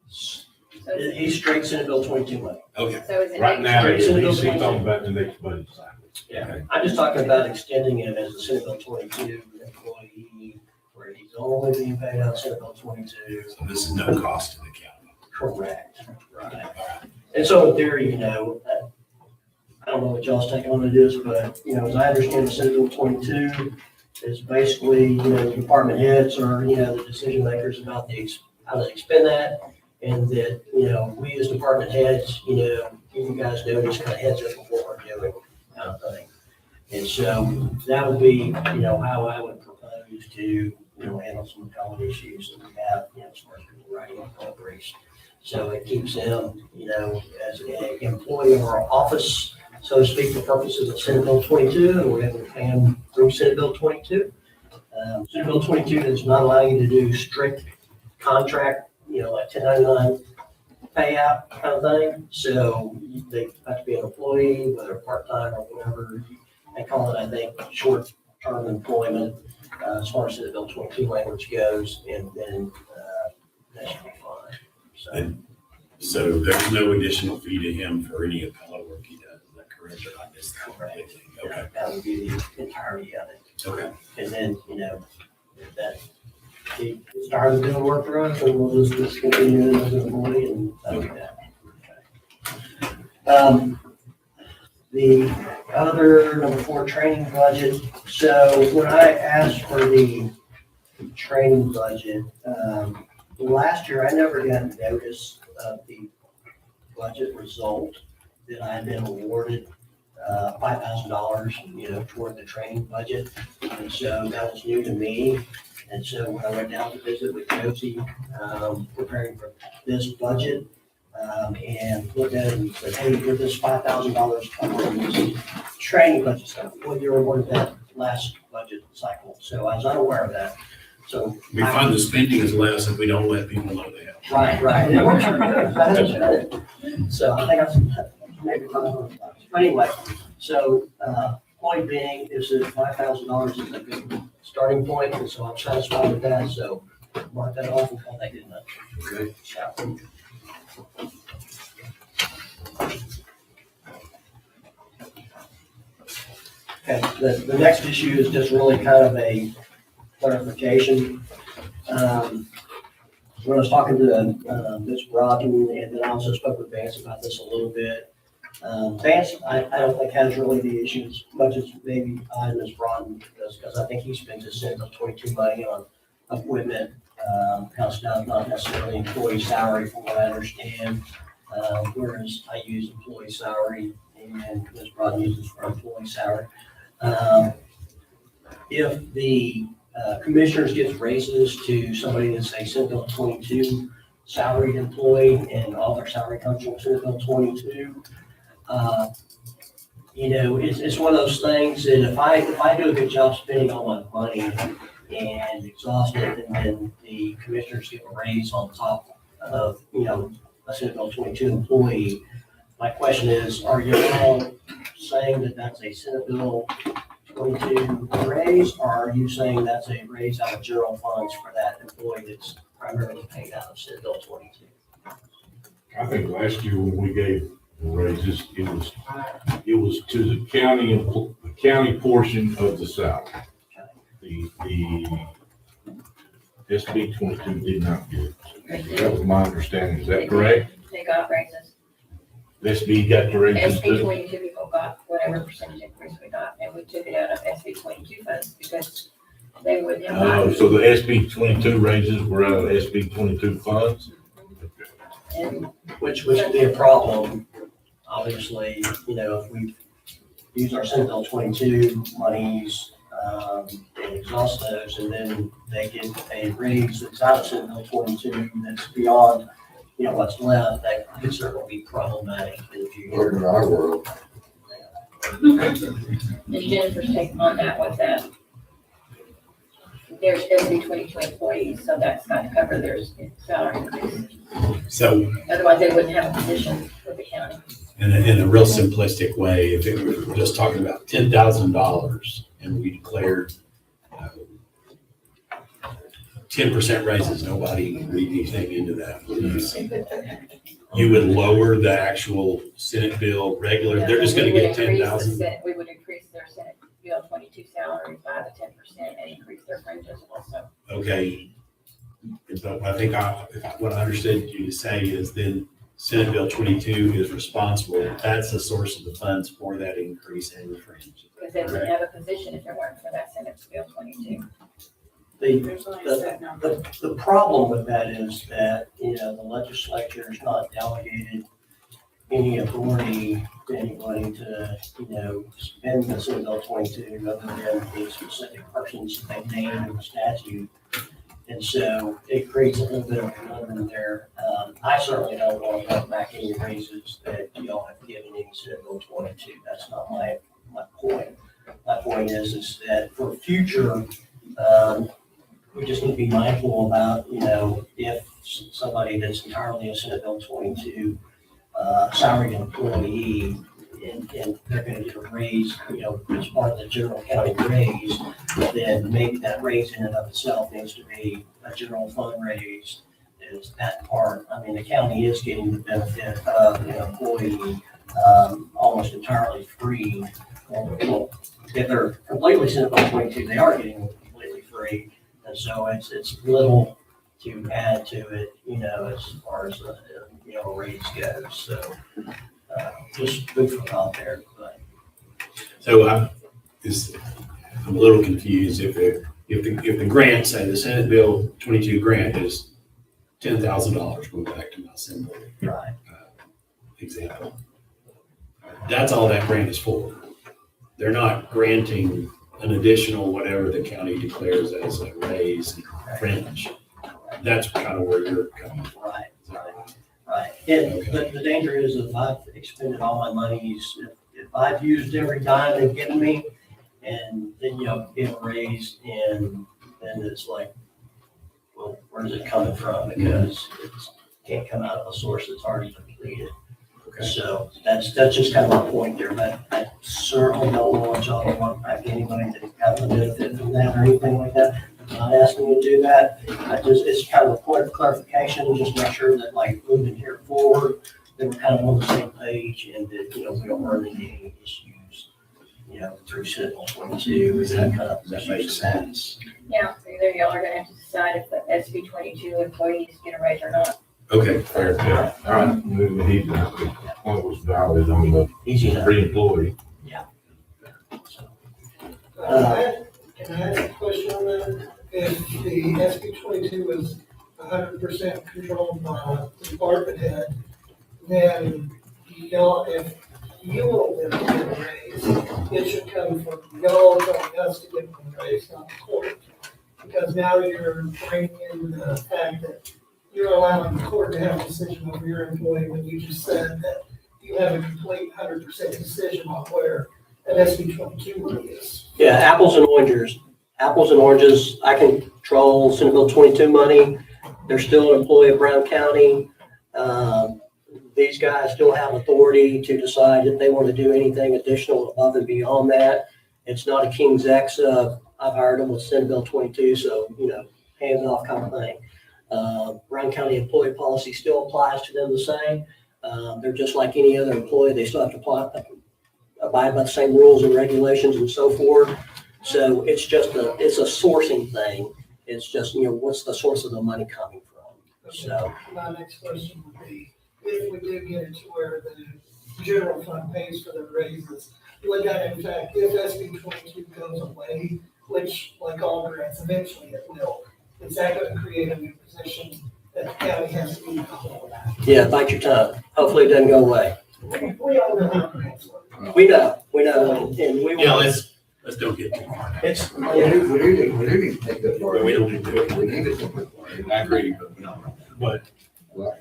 So is He's straight Senate Bill 22 money. Okay. so is it? Right now, Straight he's Senate Bill talking 22. about the next budget cycle. Yeah, I'm just talking about extending it as a Senate Bill 22 employee, where he's only being paid out Senate Bill 22. So this is no cost to the county. Correct. Right. And so in theory, I don't know what y'all's take on it is, but, as I understand the Senate Bill 22 is basically, the department heads are, the decision makers about how to expend that. And that, we as department heads, you guys know, just kind of heads up of what we're doing, kind of thing. And so that would be, how I would propose to, handle some of the common issues that we have, as far as people writing inquiries. So it keeps them, as an employee of our office, so to speak, for purposes of Senate Bill 22, and we're able to pay them through Senate Bill 22. Senate Bill 22 does not allow you to do strict contract, like 1099 payout kind of thing. So they have to be an employee, whether part-time or whatever. They call it, I think, short-term employment, as far as Senate Bill 22 language goes, and then that should be fine. So. And so there's no additional fee to him for any appellate work he does. Is that correct? Or I missed that completely? Okay. That would be the entirety of it. Okay. And then, if that, he started doing work for us, and we'll just continue as an employee and stuff like that. The other, number 4, training budget. So when I asked for the training budget, last year, I never got notice of the budget result that I had been awarded $5,000, toward the training budget. And so that was new to me. And so when I went down to visit with Josie, preparing for this budget, and looked at it and said, hey, give this $5,000 covered this training budget stuff. Well, you were awarded that last budget cycle. So I was unaware of that. So. We find the spending is less if we don't let people know they have. Right. It works for good. That is good. So I think I was maybe $500. But anyway, so, point being is that $5,000 is a good starting point, and so I'm satisfied with that. So mark that off and call that good enough. Okay. Yeah. Okay, the next issue is just really kind of a clarification. When I was talking to Ms. Broughton, and then I also spoke with Vance about this a little bit. Vance, I don't think has really the issue as much as maybe I and Ms. Broughton does, because I think he spends his Senate Bill 22 money on equipment, kind of stuff, not necessarily employee salary, from what I understand. Whereas I use employee salary and Ms. Broughton uses for employee salary. If the commissioners gives raises to somebody that's a Senate Bill 22 salaried employee and all their salary comes from Senate Bill 22, it's one of those things that if I do a good job spending all my money and exhaust it, and then the commissioners give a raise on top of, a Senate Bill 22 employee, my question is, are you all saying that that's a Senate Bill 22 raise, or are you saying that's a raise out of general funds for that employee that's primarily paid out of Senate Bill 22? I think last year when we gave raises, it was to the county portion of the salary. The SB 22 did not get it. That was my understanding. Is that correct? They got raises. SB got the raises SB too? 22 people got whatever percentage increase we got, and we took it out of SB 22 funds because they wouldn't have. So the SB 22 raises were out of SB 22 funds? And Which would be a problem Obviously, if we use our Senate Bill 22 monies, and exhaust those, and then they get a raise that's out of Senate Bill 22 that's beyond, what's left, that could certainly be problematic in the future. Welcome to our world. And Jennifer's take on that was that there's SB 22 employees, so that's got to cover their salary increase. So Otherwise, they wouldn't have a position with the county. in a real simplistic way, if it were just talking about $10,000 and we declared 10% raises, nobody read anything into that. You would lower the actual Senate bill regular, they're just gonna get 10,000. We would increase their Senate Bill 22 salary by the 10% and increase their fringes also. Okay. But I think what I understood you to say is then Senate Bill 22 is responsible. That's the source of the funds for that increase in the fringe. Because they wouldn't have a position if it weren't for that Senate Bill 22. The problem with that is that, the legislature is not delegated any authority to anybody to, spend the Senate Bill 22 other than the specific persons they name in the statute. And so it creates a little bit of a conundrum there. I certainly don't want to cut back any raises that y'all have given in Senate Bill 22. That's not my point. My point is that for future, we just need to be mindful about, if somebody that's entirely a Senate Bill 22 salaried employee, and they're going to get a raise, as part of the general county raise, then maybe that raise in and of itself needs to be a general fund raise. Is that part? I mean, the county is getting the benefit of an employee almost entirely free. Well, if they're completely Senate Bill 22, they are getting it completely free. And so it's little to add to it, as far as the raise goes. So just food for thought there. But So I'm a little confused if the grant, say the Senate Bill 22 grant is $10,000, going back to my simple example. That's all that grant is for. They're not granting an additional whatever the county declares as a raise and fringe. That's kind of where you're coming from. Right. And the danger is if I've expended all my monies, if I've used every dime they've given me, and then get a raise, and then it's like, well, where's it coming from? Because it can't come out of a source that's already depleted. Okay. So that's just kind of my point there, but I certainly don't want y'all to want back anybody that got the benefit from that or anything like that. I'm not asking you to do that. It's kind of a point of clarification, just make sure that like moving here forward, that we're kind of on the same page and that, we don't run into any issues, through Senate Bill 22. That makes sense. Yeah, so either y'all are going to have to decide if the SB 22 employees get a raise or not. Okay, fair. Yeah, all right, the point was valid on the Easy enough. free employee. Can I ask a question on that? If the SB 22 is 100% controlled by the department head, then y'all, if you want them to get a raise, it should come from y'all telling us to give them a raise, not the court. Because now you're bringing in the fact that you're allowing the court to have a decision over your employee when you just said that you have a complete 100% decision on where an SB 22 money is. Yeah, apples and oranges. Apples and oranges, I control Senate Bill 22 money. They're still an employee of Brown County. These guys still have authority to decide if they want to do anything additional above and beyond that. It's not a King's X of I've hired them with Senate Bill 22, so, hands off kind of thing. Brown County employee policy still applies to them the same. They're just like any other employee. They still have to abide by the same rules and regulations and so forth. So it's a sourcing thing. It's just, what's the source of the money coming from? So My next question would be, if we do get it to where the general fund pays for the raises, would that in fact, if SB 22 goes away, which like all grants, eventually it will, is that going to create a new position that the county has to be involved in? yeah, bite your tongue. Hopefully it doesn't go away. We all know. We know, and we Yeah, want, let's don't get too far. it's, We do need to take that far. We don't need to. We need to take that far. I agree, but no. But, Right.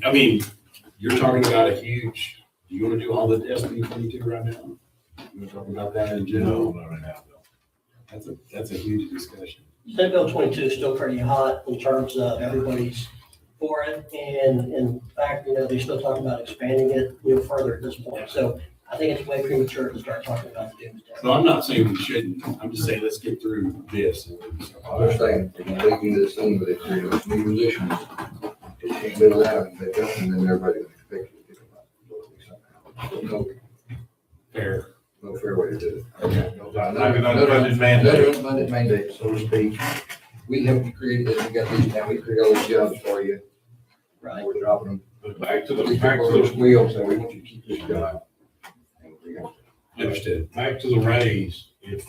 I mean, you're talking about a huge, you wanna do all the SB 22 right now? You're talking about that in general? No, not right now, though. That's a huge discussion. Senate Bill 22 is still pretty hot in terms of everybody's for it. And in fact, they're still talking about expanding it, further at this point. So I think it's way premature to start talking about the doomsday. So I'm not saying we shouldn't, I'm just saying let's get through this. And then start. I understand, they're gonna leak into this thing, but if you're new positions, it can't be allowed, and they don't, and then everybody will expect you to pick them up. locally somehow. Fair. No fair way to do it. Like an unfunded mandate. Another unfunded mandate, so to speak. We helped you create this, we got these, now we create all these jobs for you. Right. We're dropping them. But back to We the, back took to those the, wheels, and we want you to keep this job. And we got- Understood. back to the raise, if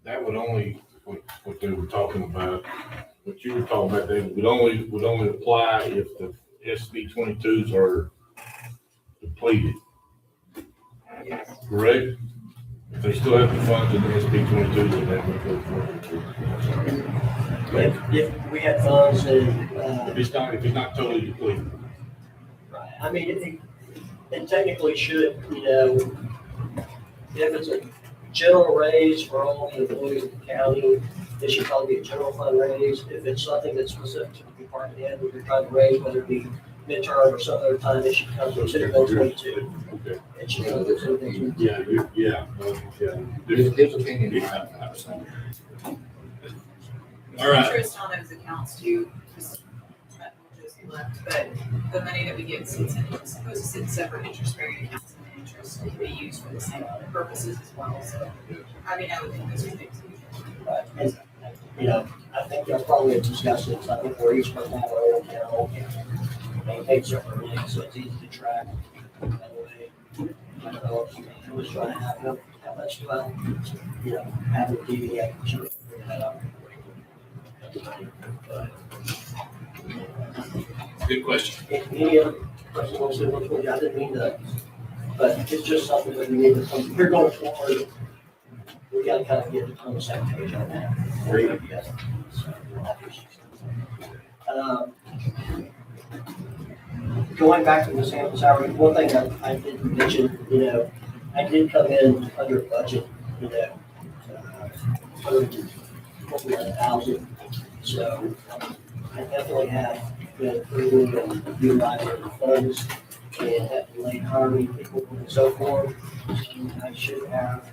that would only, what they were talking about, what you were talking about, they would only apply if the SB 22s are depleted. Correct? If they still have the funds in the SB 22s, then that would go for it. If we had funds and, If it's not totally depleted. right, I mean, it technically should, if it's a general raise for all the employees of the county, it should probably be a general fund raise. If it's something that's specific to the department head, we're trying to raise, whether it be midterm or some other time, it should come to Senate Bill 22. Okay. It should come to Senate Bill 22. Yeah. His opinion. Yeah. All right. Interest on those accounts too, just, Josie left, but the money that we get sits in, it's supposed to sit in separate interest bearing accounts and the interest can be used for the same purposes as well, so. I mean, I would think those are things. Right. And, I think y'all probably have discussed it, so I think we're each supposed to have our own account and maintain separately, so it's easy to track. That way, I don't know, I was trying to have how much do I, have a DDA, sure, figure that out. Good question. Any other questions on Senate Bill 22? I didn't mean to, but it's just something that we need to, if we're going forward, we gotta kind of get on the same page on that. Yes. Going back to the sample salary, one thing that I did mention, I did come in under budget, $141,000. So I definitely have been improving and utilizing the funds and have delayed hiring people and so forth. I should have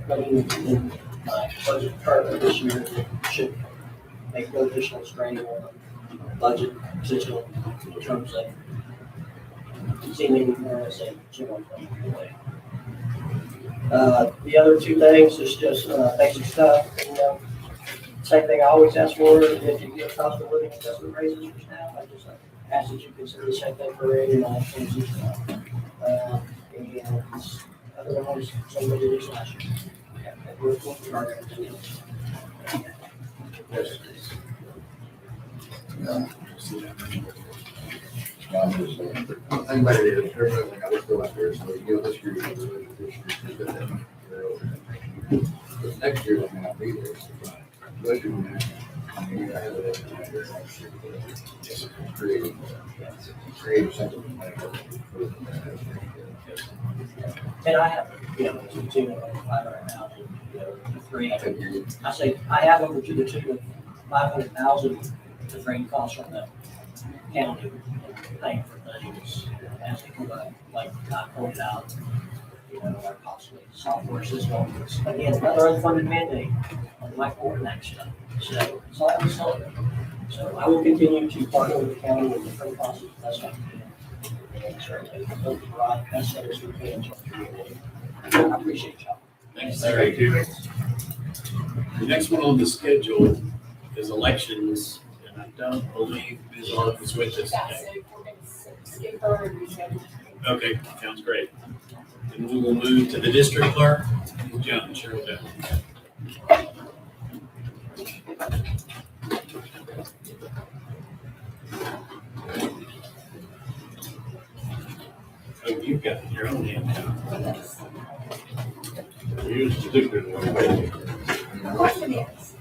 money in my budget currently this year that should make no additional strain on the budget position in terms of seeing more as a general fund employee. The other two things is just basic stuff. Same thing I always ask for, if you get cost of living adjustment raises for staff, I just ask that you consider the same thing for any non-things as well. And otherwise, same way it is last year. We're looking for everything else. One thing about it is, everybody got to go out there, so this year, but next year, they may not be there. But you know, I mean, I have it creating something. And I have, to the tune of $500,000, to three. I say, I have over to the tune of $500,000 to bring costs from the county, paying for things as they come up, like I pointed out, our costly software system. Again, another unfunded mandate on my board and action. So it's all I'm saying. So I will continue to partner with the county with different costs as best I can. And certainly, help provide best service we can to our community. I appreciate y'all. Thanks, Larry. The next one on the schedule is elections, and I don't believe Ms. Arp is with us today. Okay, sounds great. And we will move to the district clerk, John Cheryl Down. You've got your own handout. Use stickers on it. Of course it is.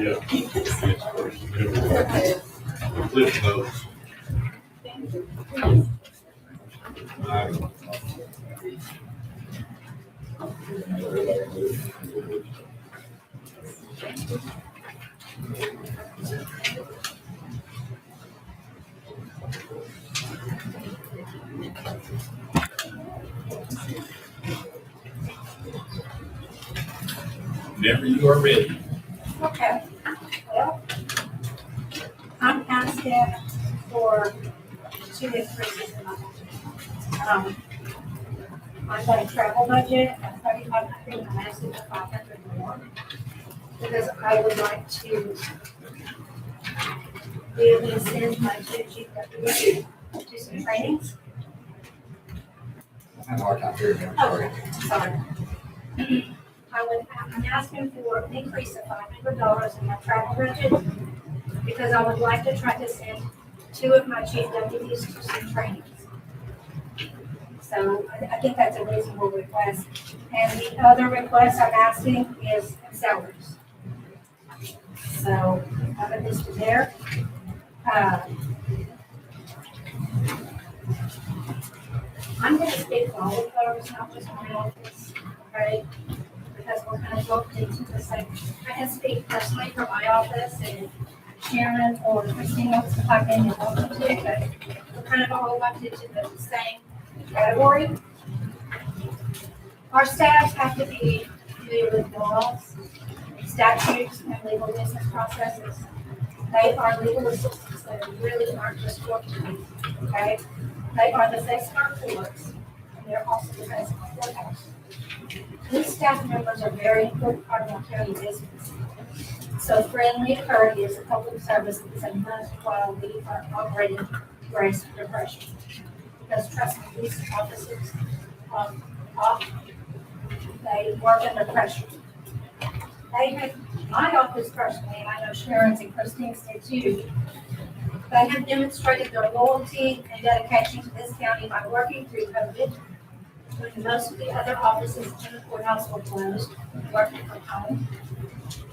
Yeah. Cliff notes. Whenever you are ready. Okay, well, I'm asking for 2 increases in my budget. On my travel budget, I'm 3,500, and I'm asking for 500 more. Because I would like to be able to send my 2 chief deputies to some trainings. I have a hard time hearing you, I'm sorry. Sorry. I'm asking for an increase of $500 in my travel budget because I would like to try to send 2 of my chief deputies to some trainings. So I think that's a reasonable request. And the other request I'm asking is salaries. So I have it listed there. I'm going to speak for all the clerks, not just my office, okay? Because we're kind of lumped into the same. I can speak personally for my office, and Sharon or Christina wants to pipe in and welcome to, but we're kind of all lumped into the same category. Our staff have to be familiar with laws, statutes, and legal business processes. They are legal assistants that really aren't just courtesans, okay? They are the face of our courts, and they're also the face of our courthouse. These staff members are very important part of our county business. So friendly, courteous, and public service is a must while we are operating grace under pressure. Because trust me, these officers, they work under pressure. They have, my office personally, and I know Sharon's and Christine's did too, they have demonstrated their loyalty and dedication to this county by working through COVID, when most of the other offices in the courthouse were closed, working from home.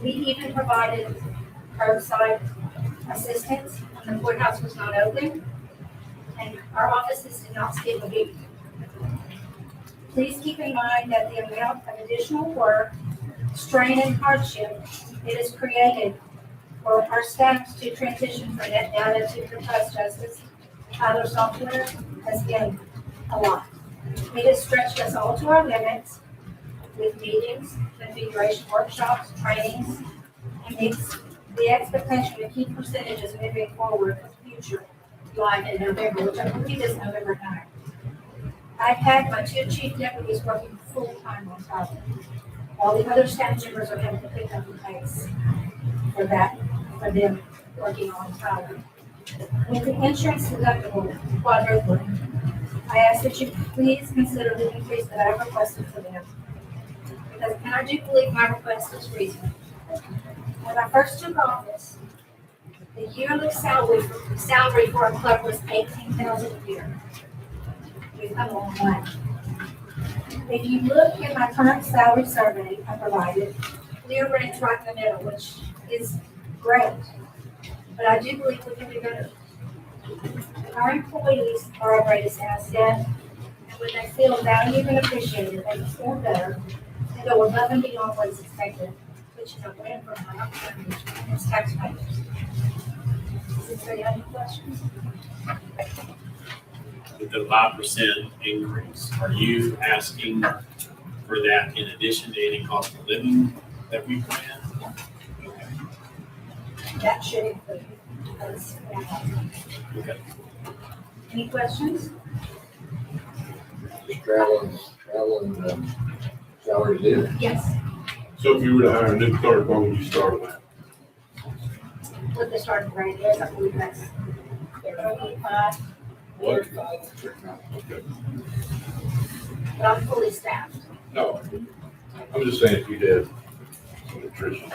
We even provided curbside assistance when the courthouse was not open, and our offices did not skip a beat. Please keep in mind that the amount of additional work, strain, and hardship it has created for our staff to transition from net data to proposed justice, other software, has been a lot. It has stretched us all to our limits with meetings, configuration workshops, trainings, and meets the expectation to keep percentages moving forward for future live in November, which I believe is November 9th. I've had my 2 chief deputies working full-time on top. All the other staff members are having to pick up the pace for that, for them working on time. With the insurance deductible quadrupling, I ask that you please consider the increase that I requested for them. Because, and I do believe my request is reasonable. When I first took office, the yearly salary for a clerk was $18,000 a year. We've come a long way. If you look at my current salary survey I provided, Clear ranks right in the middle, which is great. But I do believe we can do better. Our employees are our greatest asset, and when they feel valued and appreciated, they perform better and go above and beyond what is expected, which is a win for my company and its taxpayers. Is there any questions? With the 5% increase, are you asking for that in addition to any cost of living that we plan? Okay. That should include, because, Okay. any questions? Just traveling, salaries in. Yes, So if you were to hire a new clerk, what would you start with? with the starting rate is, I believe that's 35, What? Okay. but I'm fully staffed. No, I'm just saying if you had some attrition.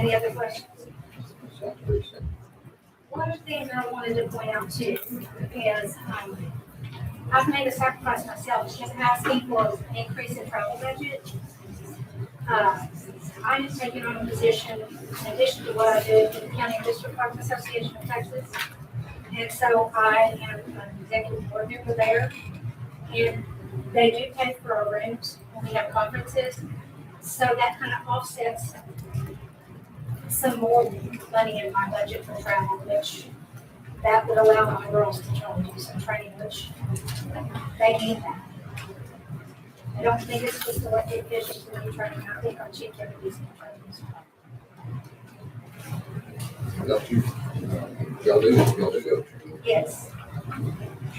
Any other questions? Sounds very simple. One of the things I wanted to point out too is, I've made a sacrifice myself, just asking for an increase in travel budget. I have taken on a position in addition to what I do for the County District Park Association of Texas. And so I am an executive board member there. And they do pay for our rooms when we have conferences. So that kind of offsets some more money in my budget for travel, which that would allow my girls to try and do some training, which they need that. I don't think it's just elected officials who need training. I think our chief deputies need training. Y'all do go. Yes,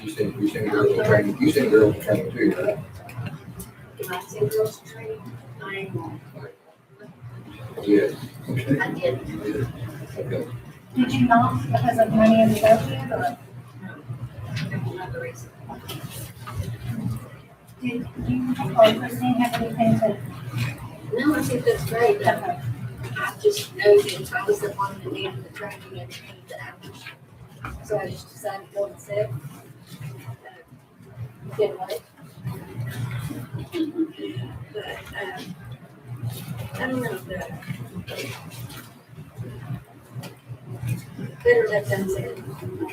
You send girls to training, you send girls to training too, right? if I send girls to training, I won't. Yes. I did. Okay. Did you not, because of money in the budget, or? Another reason. Did you or Christine have anything to? No, I think that's great. Okay. I just know that I was the one that needed the training and needed the hours. So I just decided to go and say, didn't wait. But, I don't know, better left unsaid. I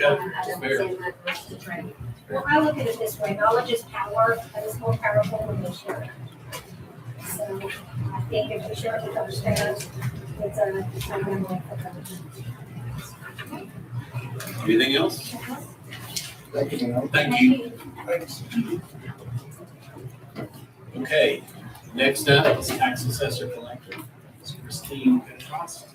don't say much to train. Well, I look at it this way, knowledge is power, and it's more powerful when we share it. So I think if we share it with other staff, it's a win-win for them. Anything else? Thank you, ma'am. Thank you. Okay, next up is tax assessor collector, Ms. Christine Petrosi.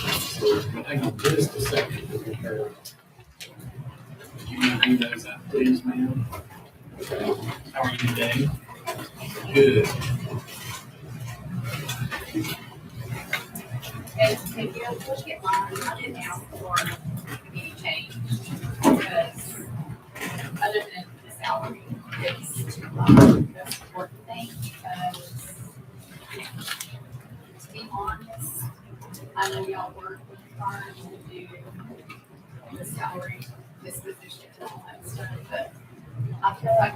So hang on just a second to prepare. You want to do those up, please, ma'am? How are you today? Good. And if you look at mine, I didn't ask for any change because other than the salary, it's too low. That's the important thing because to be honest, I know y'all work with hard to do the salary, this position and all that stuff, but I feel like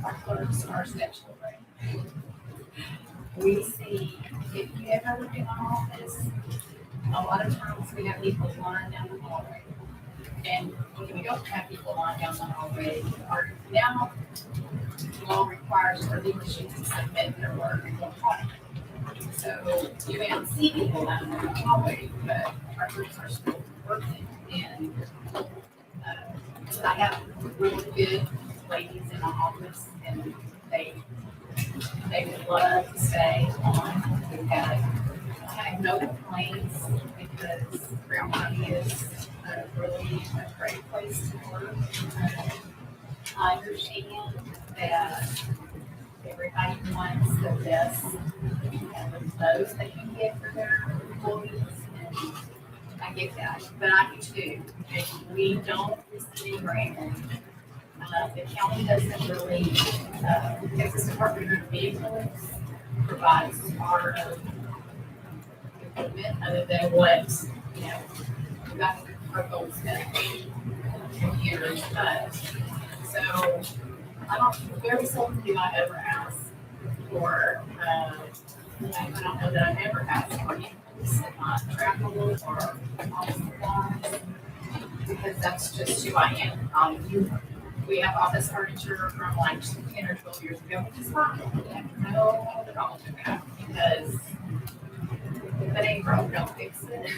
our clerks are statutory. We see, if you ever look in our office, a lot of times we have people lying down the hallway. And when we don't have people lying down the hallway, our now law requires for the machine to submit their work electronically. So you may not see people lying down the hallway, but our groups are still working. And I have really good ladies in my office, and they would love to stay on. We've had, I have no complaints because Brown County is really a great place to work. I understand that everybody wants the best and the most they can get for their employees, and I get that, but I do too. And we don't receive any grant. The county doesn't really, Texas Department of Vehicles provides part of equipment other than what, you know, we got our gold computers, but so I don't, very seldom do I ever ask for, I don't know that I've ever asked for increase in my travel or office supplies, because that's just who I am. We have office furniture from like 10 or 12 years ago, which is fine. We have no problem with that because if it ain't broke, don't fix it.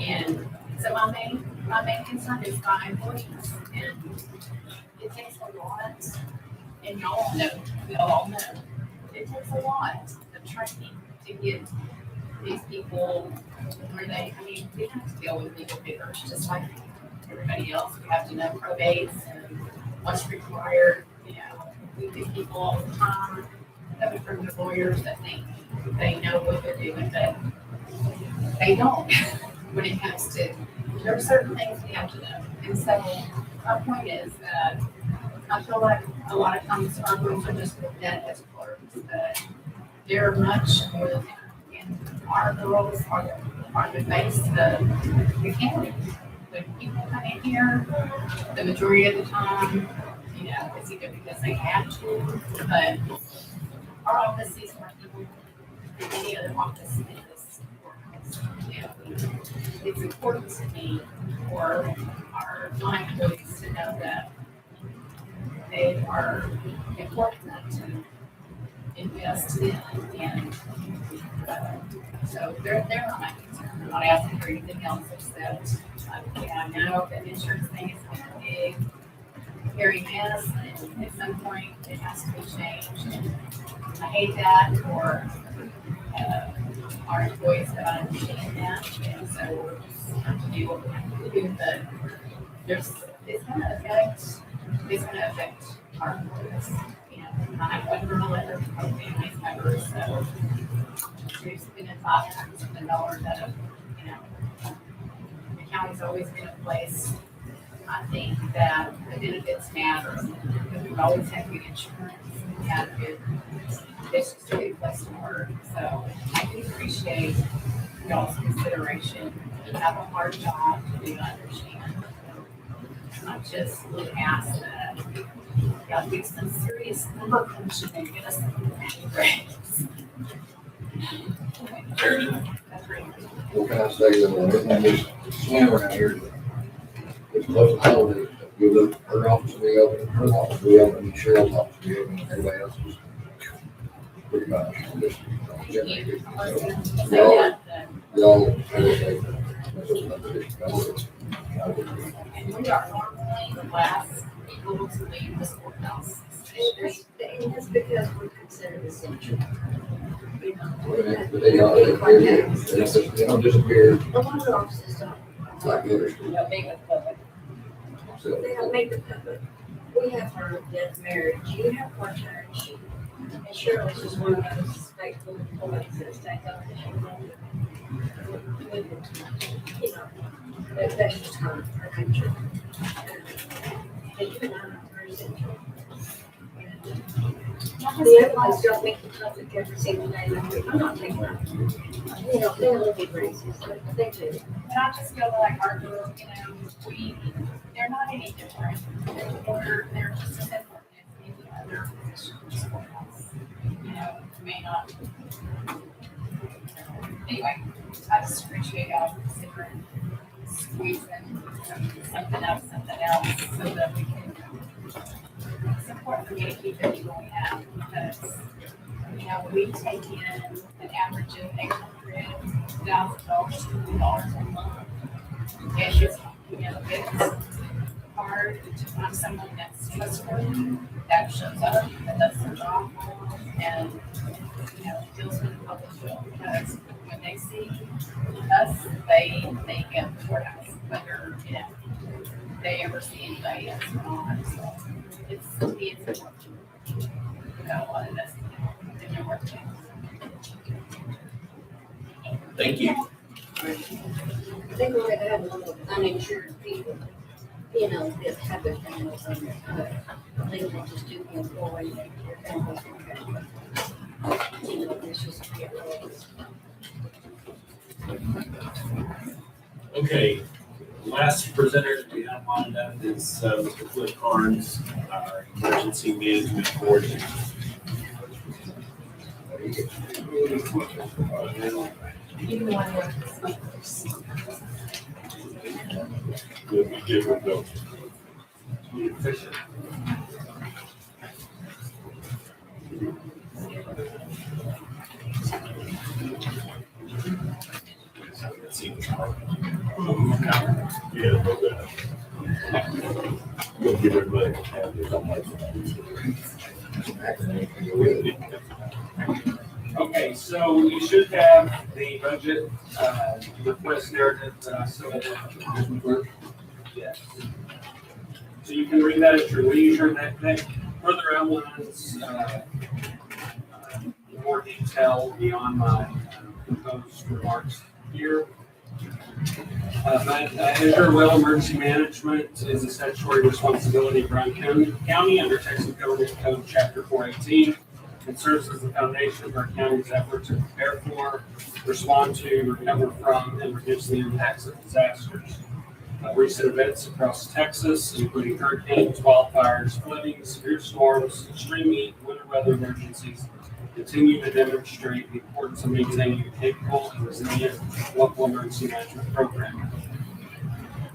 And so my main concern is my employees, and it takes a lot, and y'all all know, it takes a lot of training to get these people where they, I mean, we have to deal with legal bidders just like everybody else. We have to know probates and what's required. You know, we get people all the time coming from the lawyers that think they know what they're doing, but they don't. When it comes to, there are certain things we have to know. And so my point is that I feel like a lot of times our rooms are just looked at as clerks, but they're much more than that. And our girls are the face of the county. When people come in here, the majority of the time, you know, it's either because they have to, but our office is more people than any other office in this courthouse. You know, it's important to me for my employees to know that they are important to invest in, and so they're not my concern. I'm not asking for anything else except, I know that insurance thing is a big, hairy mess, and at some point it has to be changed. And I hate that for our employees that I understand that, and so we'll just have to do what we have to do, but it's gonna affect our employees. You know, I have one girl that are families members, so we're spending $500,000 out of, you know, the county's always been a place, I think, that the benefits matter, because we've always had good insurance, we had good, it's just a good place to work, so I do appreciate y'all's consideration. You have a hard job to do, I understand. I just would ask that y'all do some serious number crunching and get us some grades. That's great. What can I say, that everything is slim around here. It's close to holidays, you look, her office will be open, her office will be open, Cheryl's office will be open, everybody else is pretty much just. Y'all, And we are normally the last people to leave this courthouse. And that's because we're considered essential. You know, but they don't disappear a lot of offices don't. like others. You know, being with public. So, They don't make the public. We have her death marriage, you have her marriage. And Cheryl's just one of those faithful employees that stays on the you know, that's just her nature. And you and I are very essential. The other ones don't make the public every single day. I'm not taking that. They don't get raises, they do. And I just feel like our group, you know, they're not any different. They're just as important as any other position in this courthouse. You know, may not. Anyway, I just appreciate y'all considering squeezing something else, so that we can support the gatekeepers we have, because, you know, we take in an average of $800,000 a month. It's just, you know, it's hard to find someone that's trustworthy, that shows up, that does their job, and, you know, deals with the public well, because when they see us, they get the courthouse, whether, you know, they ever see anybody else or not, so it's important. We got a lot of this in their work. Thank you. I think we're gonna have a little uninsured people, you know, that have their families on their foot. They will just do the employee, their families. You know, there's just. Okay, last presenter we have lined up is Mr. Cliff Carnes, our emergency management coordinator. Even when we're. Good with those. Let's see. Yeah, no doubt. We'll give everybody a hand or something like that. Okay, so you should have the budget, request narrative that I submitted. Yes. So you can read that at your leisure, that further outlines, more detail beyond my proposed remarks here. Azure Well Emergency Management is a statutory responsibility of Brown County under Texas Government Code Chapter 418. It serves as the foundation of our county's effort to prepare for, respond to, recover from, and reduce the impacts of disasters. Recent events across Texas, including hurricanes, wildfires, flooding, severe storms, extreme heat, winter weather emergencies, continue to demonstrate the importance of maintaining a capable and resilient local emergency management program.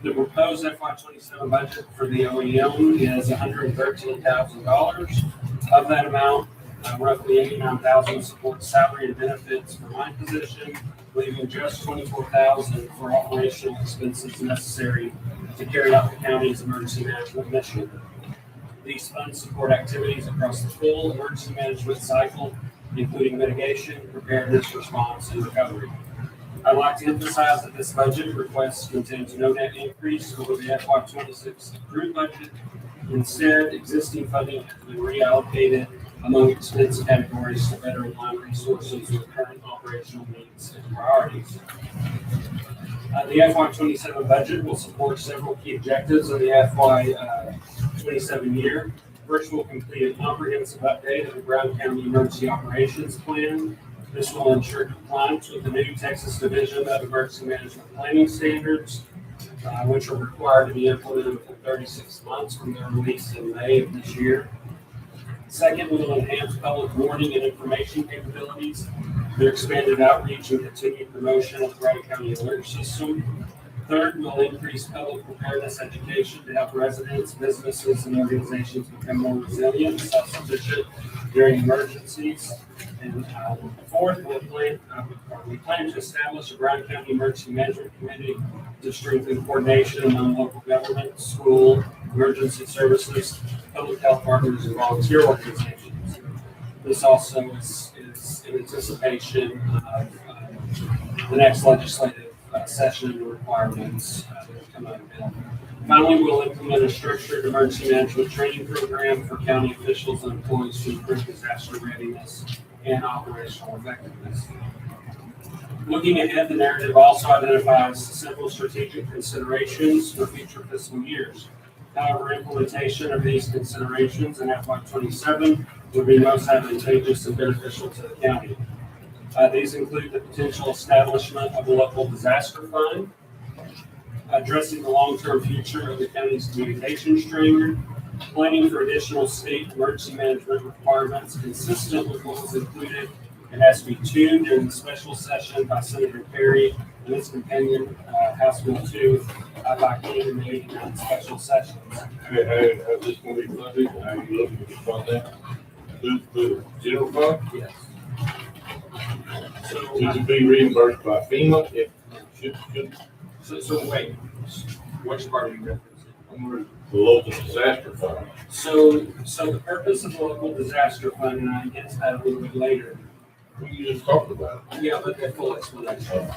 The proposed FY27 budget for the OEM is $113,000. Of that amount, roughly $89,000 supports salary and benefits for my position, leaving just $24,000 for operational expenses necessary to carry out the county's emergency management mission. These funds support activities across the full emergency management cycle, including mitigation, preparedness, response, and recovery. I'd like to emphasize that this budget request contains no net increase over the FY26 approved budget. Instead, existing funding has been reallocated among expense categories to better align resources with current operational needs and priorities. The FY27 budget will support several key objectives of the FY27 year. First, we'll complete a comprehensive update of the Brown County Emergency Operations Plan. This will ensure compliance with the new Texas Division of Emergency Management Planning Standards, which are required to be implemented within 36 months from their release in May of this year. Second, we will enhance public warning and information capabilities, their expanded outreach and continued promotion of the Brown County Alert System. Third, we'll increase public preparedness education to help residents, businesses, and organizations become more resilient and self-sufficient during emergencies. And fourth, we plan to establish a Brown County Emergency Management Committee to strengthen coordination among local government, school, emergency services, public health partners, and volunteer organizations. This also is in anticipation of the next legislative session requirements that come out of bill. Finally, we'll implement a structured emergency management training program for county officials and employees to improve disaster readiness and operational effectiveness. Looking ahead, the narrative also identifies several strategic considerations for future fiscal years. However, implementation of these considerations in FY27 would be most advantageous and beneficial to the county. These include the potential establishment of a local disaster fund, addressing the long-term future of the county's communication stringer, planning for additional state emergency management requirements consistent with what was included in SB 2 during the special session by Senator Perry and his companion, House Bill 2, by King in the 89 special sessions. Hey, this gonna be funded, how you looking to fund that? The general fund? Yes. Should it be reimbursed by FEMA? So wait, which part are you referencing? The local disaster fund. So the purpose of the local disaster fund, and I get to that a little bit later. We just talked about it. Yeah, but the full explanation.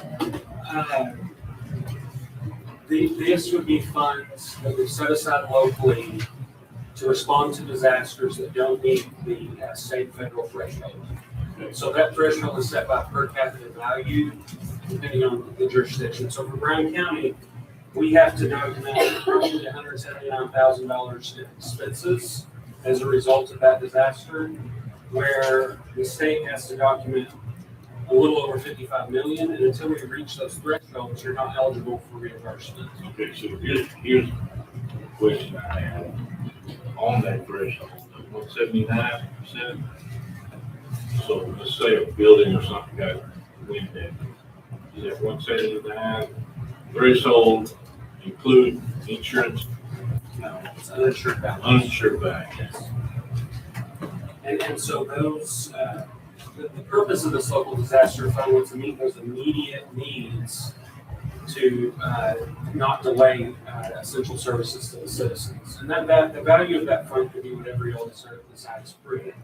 This would be funds that we set aside locally to respond to disasters that don't meet the state federal threshold. So that threshold is set by per capita value, depending on the jurisdiction. So for Brown County, we have to document approximately $179,000 in expenses as a result of that disaster, where the state has to document a little over 55 million, and until we reach those thresholds, you're not eligible for reimbursement. Okay, so here's the question I have on that threshold, 179%. So let's say a building or something got wind damage. Is that 179 threshold include insurance? No, it's uninsured value. Uninsured value. Yes. And so those, the purpose of this local disaster fund was to meet those immediate needs to not delay essential services to the citizens. And that the value of that fund could be whatever you all decide is prudent.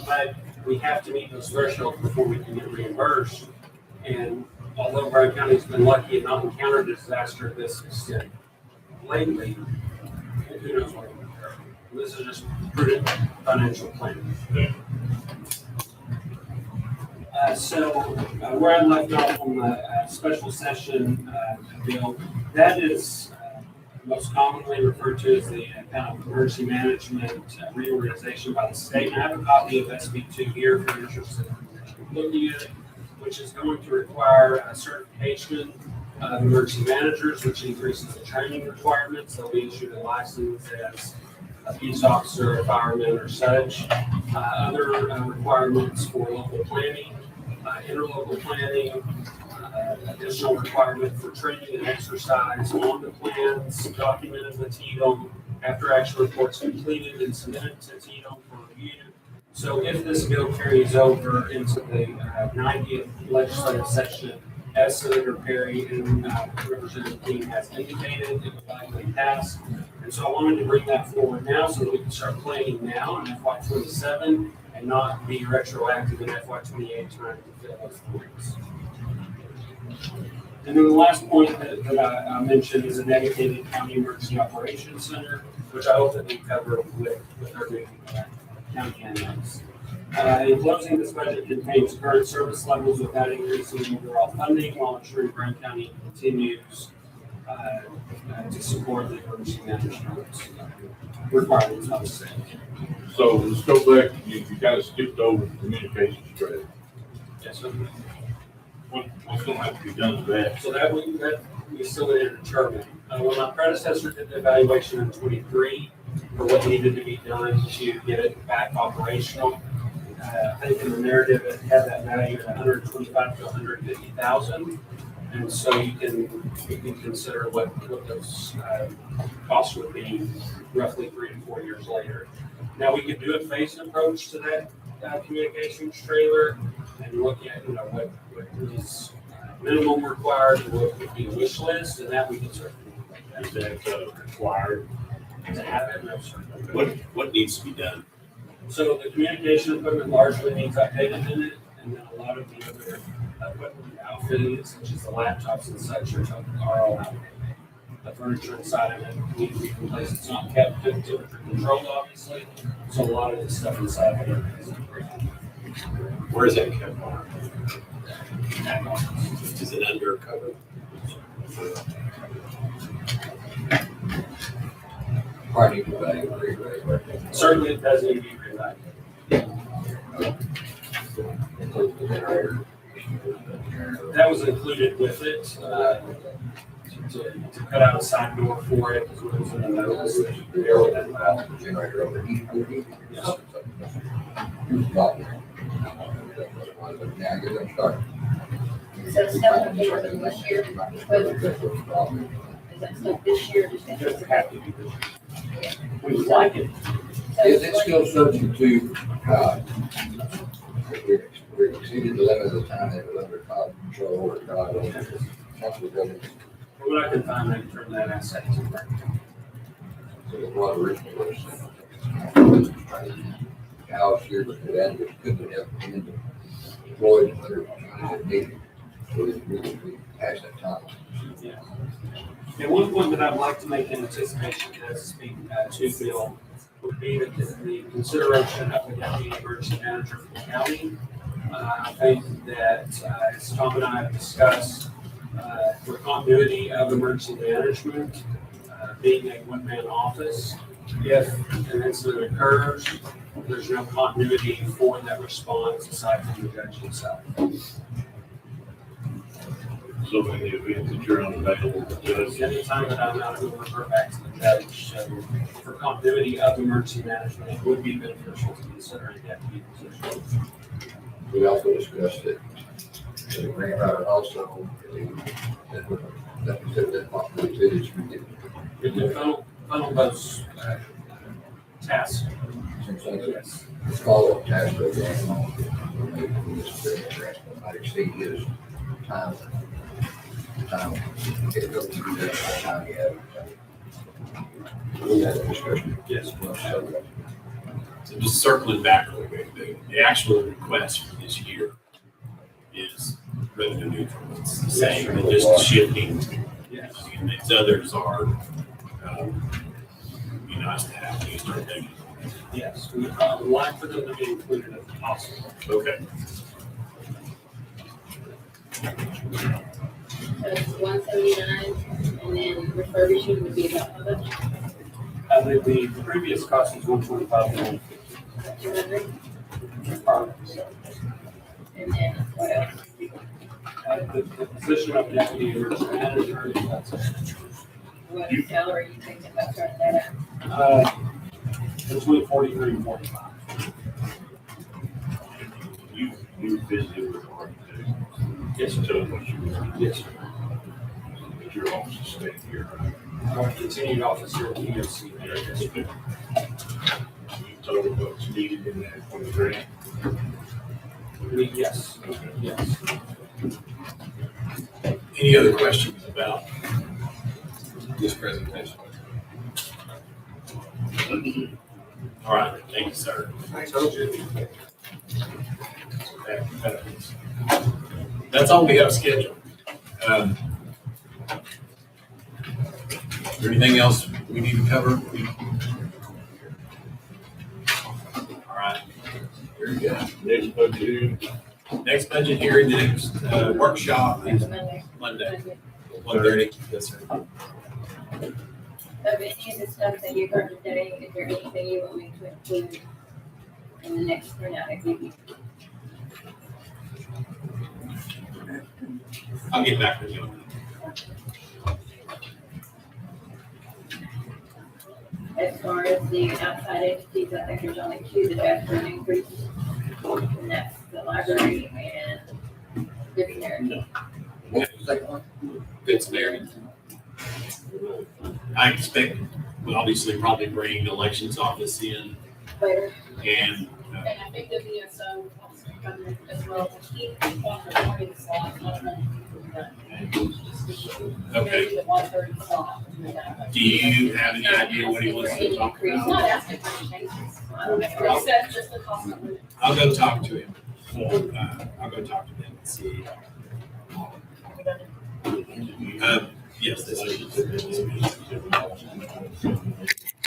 But we have to meet those thresholds before we can get reimbursed. And although Brown County's been lucky and not encountered a disaster of this extent lately, who knows what will occur. This is just prudent financial planning. Where I left off on the special session bill, that is most commonly referred to as the kind of emergency management reorganization by the state. And I have a copy of SB 2 here for your interest in looking at it, which is going to require a certification of emergency managers, which increases the training requirements. They'll be issued a license as a peace officer, a fireman, or such. Other requirements for local planning, interlocal planning, additional requirement for training and exercise on the plans, documented with TDOM after action reports completed and submitted to TDOM for review. So if this bill carries over into the 90th legislative session, as Senator Perry and Representative King has indicated, it would likely pass. And so I wanted to bring that forward now so that we can start planning now in FY 27 and not be retroactive in FY 28 trying to fill those voids. And then the last point that I mentioned is a dedicated county emergency operations center, which I hope that we cover with our new county annex. In closing, this budget contains current service levels without increasing overall funding while ensuring Brown County continues to support the emergency management requirements of the state. So let's go back, you kind of skipped over the communication strategy. Yes, sir. What's gonna have to be done to that? So that we still need to determine. When my predecessor did the evaluation in 23 for what needed to be done to get it back operational, I think in the narrative it had that value at 125 to 150,000. And so you can consider what those costs would be roughly 3 to 4 years later. Now we could do a phased approach to that communications trailer and look at what is minimum required and what would be a wish list, and that we can certainly. Is that required? To have it, no, sir. What needs to be done? So the communication equipment largely needs updated in it, and then a lot of the other equipment outfitted, such as the laptops and such, are all outdated. The furniture inside of it needs to be replaced. It's not kept temperature controlled, obviously, so a lot of the stuff inside of it is Where is that kept on? Is it under cover? Probably need to evaluate. certainly it does need to be reevaluated. Include the generator. That was included with it, to cut out a side door for it, because it was in the notice. There with that. The generator over here. Yes. Not there. Now get them started. So it's still going to be within this year, is that still this year? Just have to be this. We would like it. It's still subject to, we exceeded the limit of the time that it was under control or council government. From what I can find, I can turn that asset to work. So the water originally was. House here, but then it couldn't have been deployed in other counties that needed. So we passed that time. Yeah. And one point that I'd like to make in anticipation as speak to Bill would be the consideration of the deputy emergency manager for the county. I think that, as Tom and I have discussed, for continuity of emergency management, being a one-man office, if an incident occurs, there's no continuity for that response aside from the judge himself. So in the event that you're unavailable, the judge. Anytime that I'm not, we'll refer back to the judge. So for continuity of emergency management, it would be beneficial to consider a deputy position. We also discussed that the grant writer also, that we said that possibility is we did. We can funnel those tasks. Yes. Follow-up task goes on. Might exceed his time. It goes to the time he had. We had a discussion. Yes. So just circling back a little bit, the actual request for this year is revenue neutral. It's the same, and just shifting. Yes. And these others are, be nice to have used our budget. Yes, we would like for them to be included if possible. Okay. So it's 179, and then refurbishing would be about how much? The previous cost was 125. 200, So, and then what else? the position of deputy emergency manager, that's, What salary you think about starting that out? between 43 and 45. You visited with Mark too. Yes, sir. Tell him what you want. Yes, sir. But you're also staying here. I'm a continued officer at EOC. You told him what's needed in that for the grant. Yes, Okay. yes. Any other questions about this presentation? All right, thank you, sir. Thanks, That's all we have scheduled. Is there anything else we need to cover? All right, very good. Next budget hearing, Next budget hearing, the next workshop is Monday. Monday, 1:30. Yes, sir. Of any of the stuff that you heard today, is there anything you want me to include in the next printout I give you? I'll get back with you. As far as the outside entities, I think there's only two that asked for an increase. And that's the library and dictionary. What's the second one? Good Samaritan. I expect, we'll obviously probably bring the elections office in Later. and, And I think the VSO also covered as well, to keep on the 40 slot, not many people do that. Okay. Maybe the 130 slot. do you have any idea what he wants to talk He's about? not asking for any changes. He said just the cost of living. I'll go talk to him. I'll go talk to him and see. Yes, this is.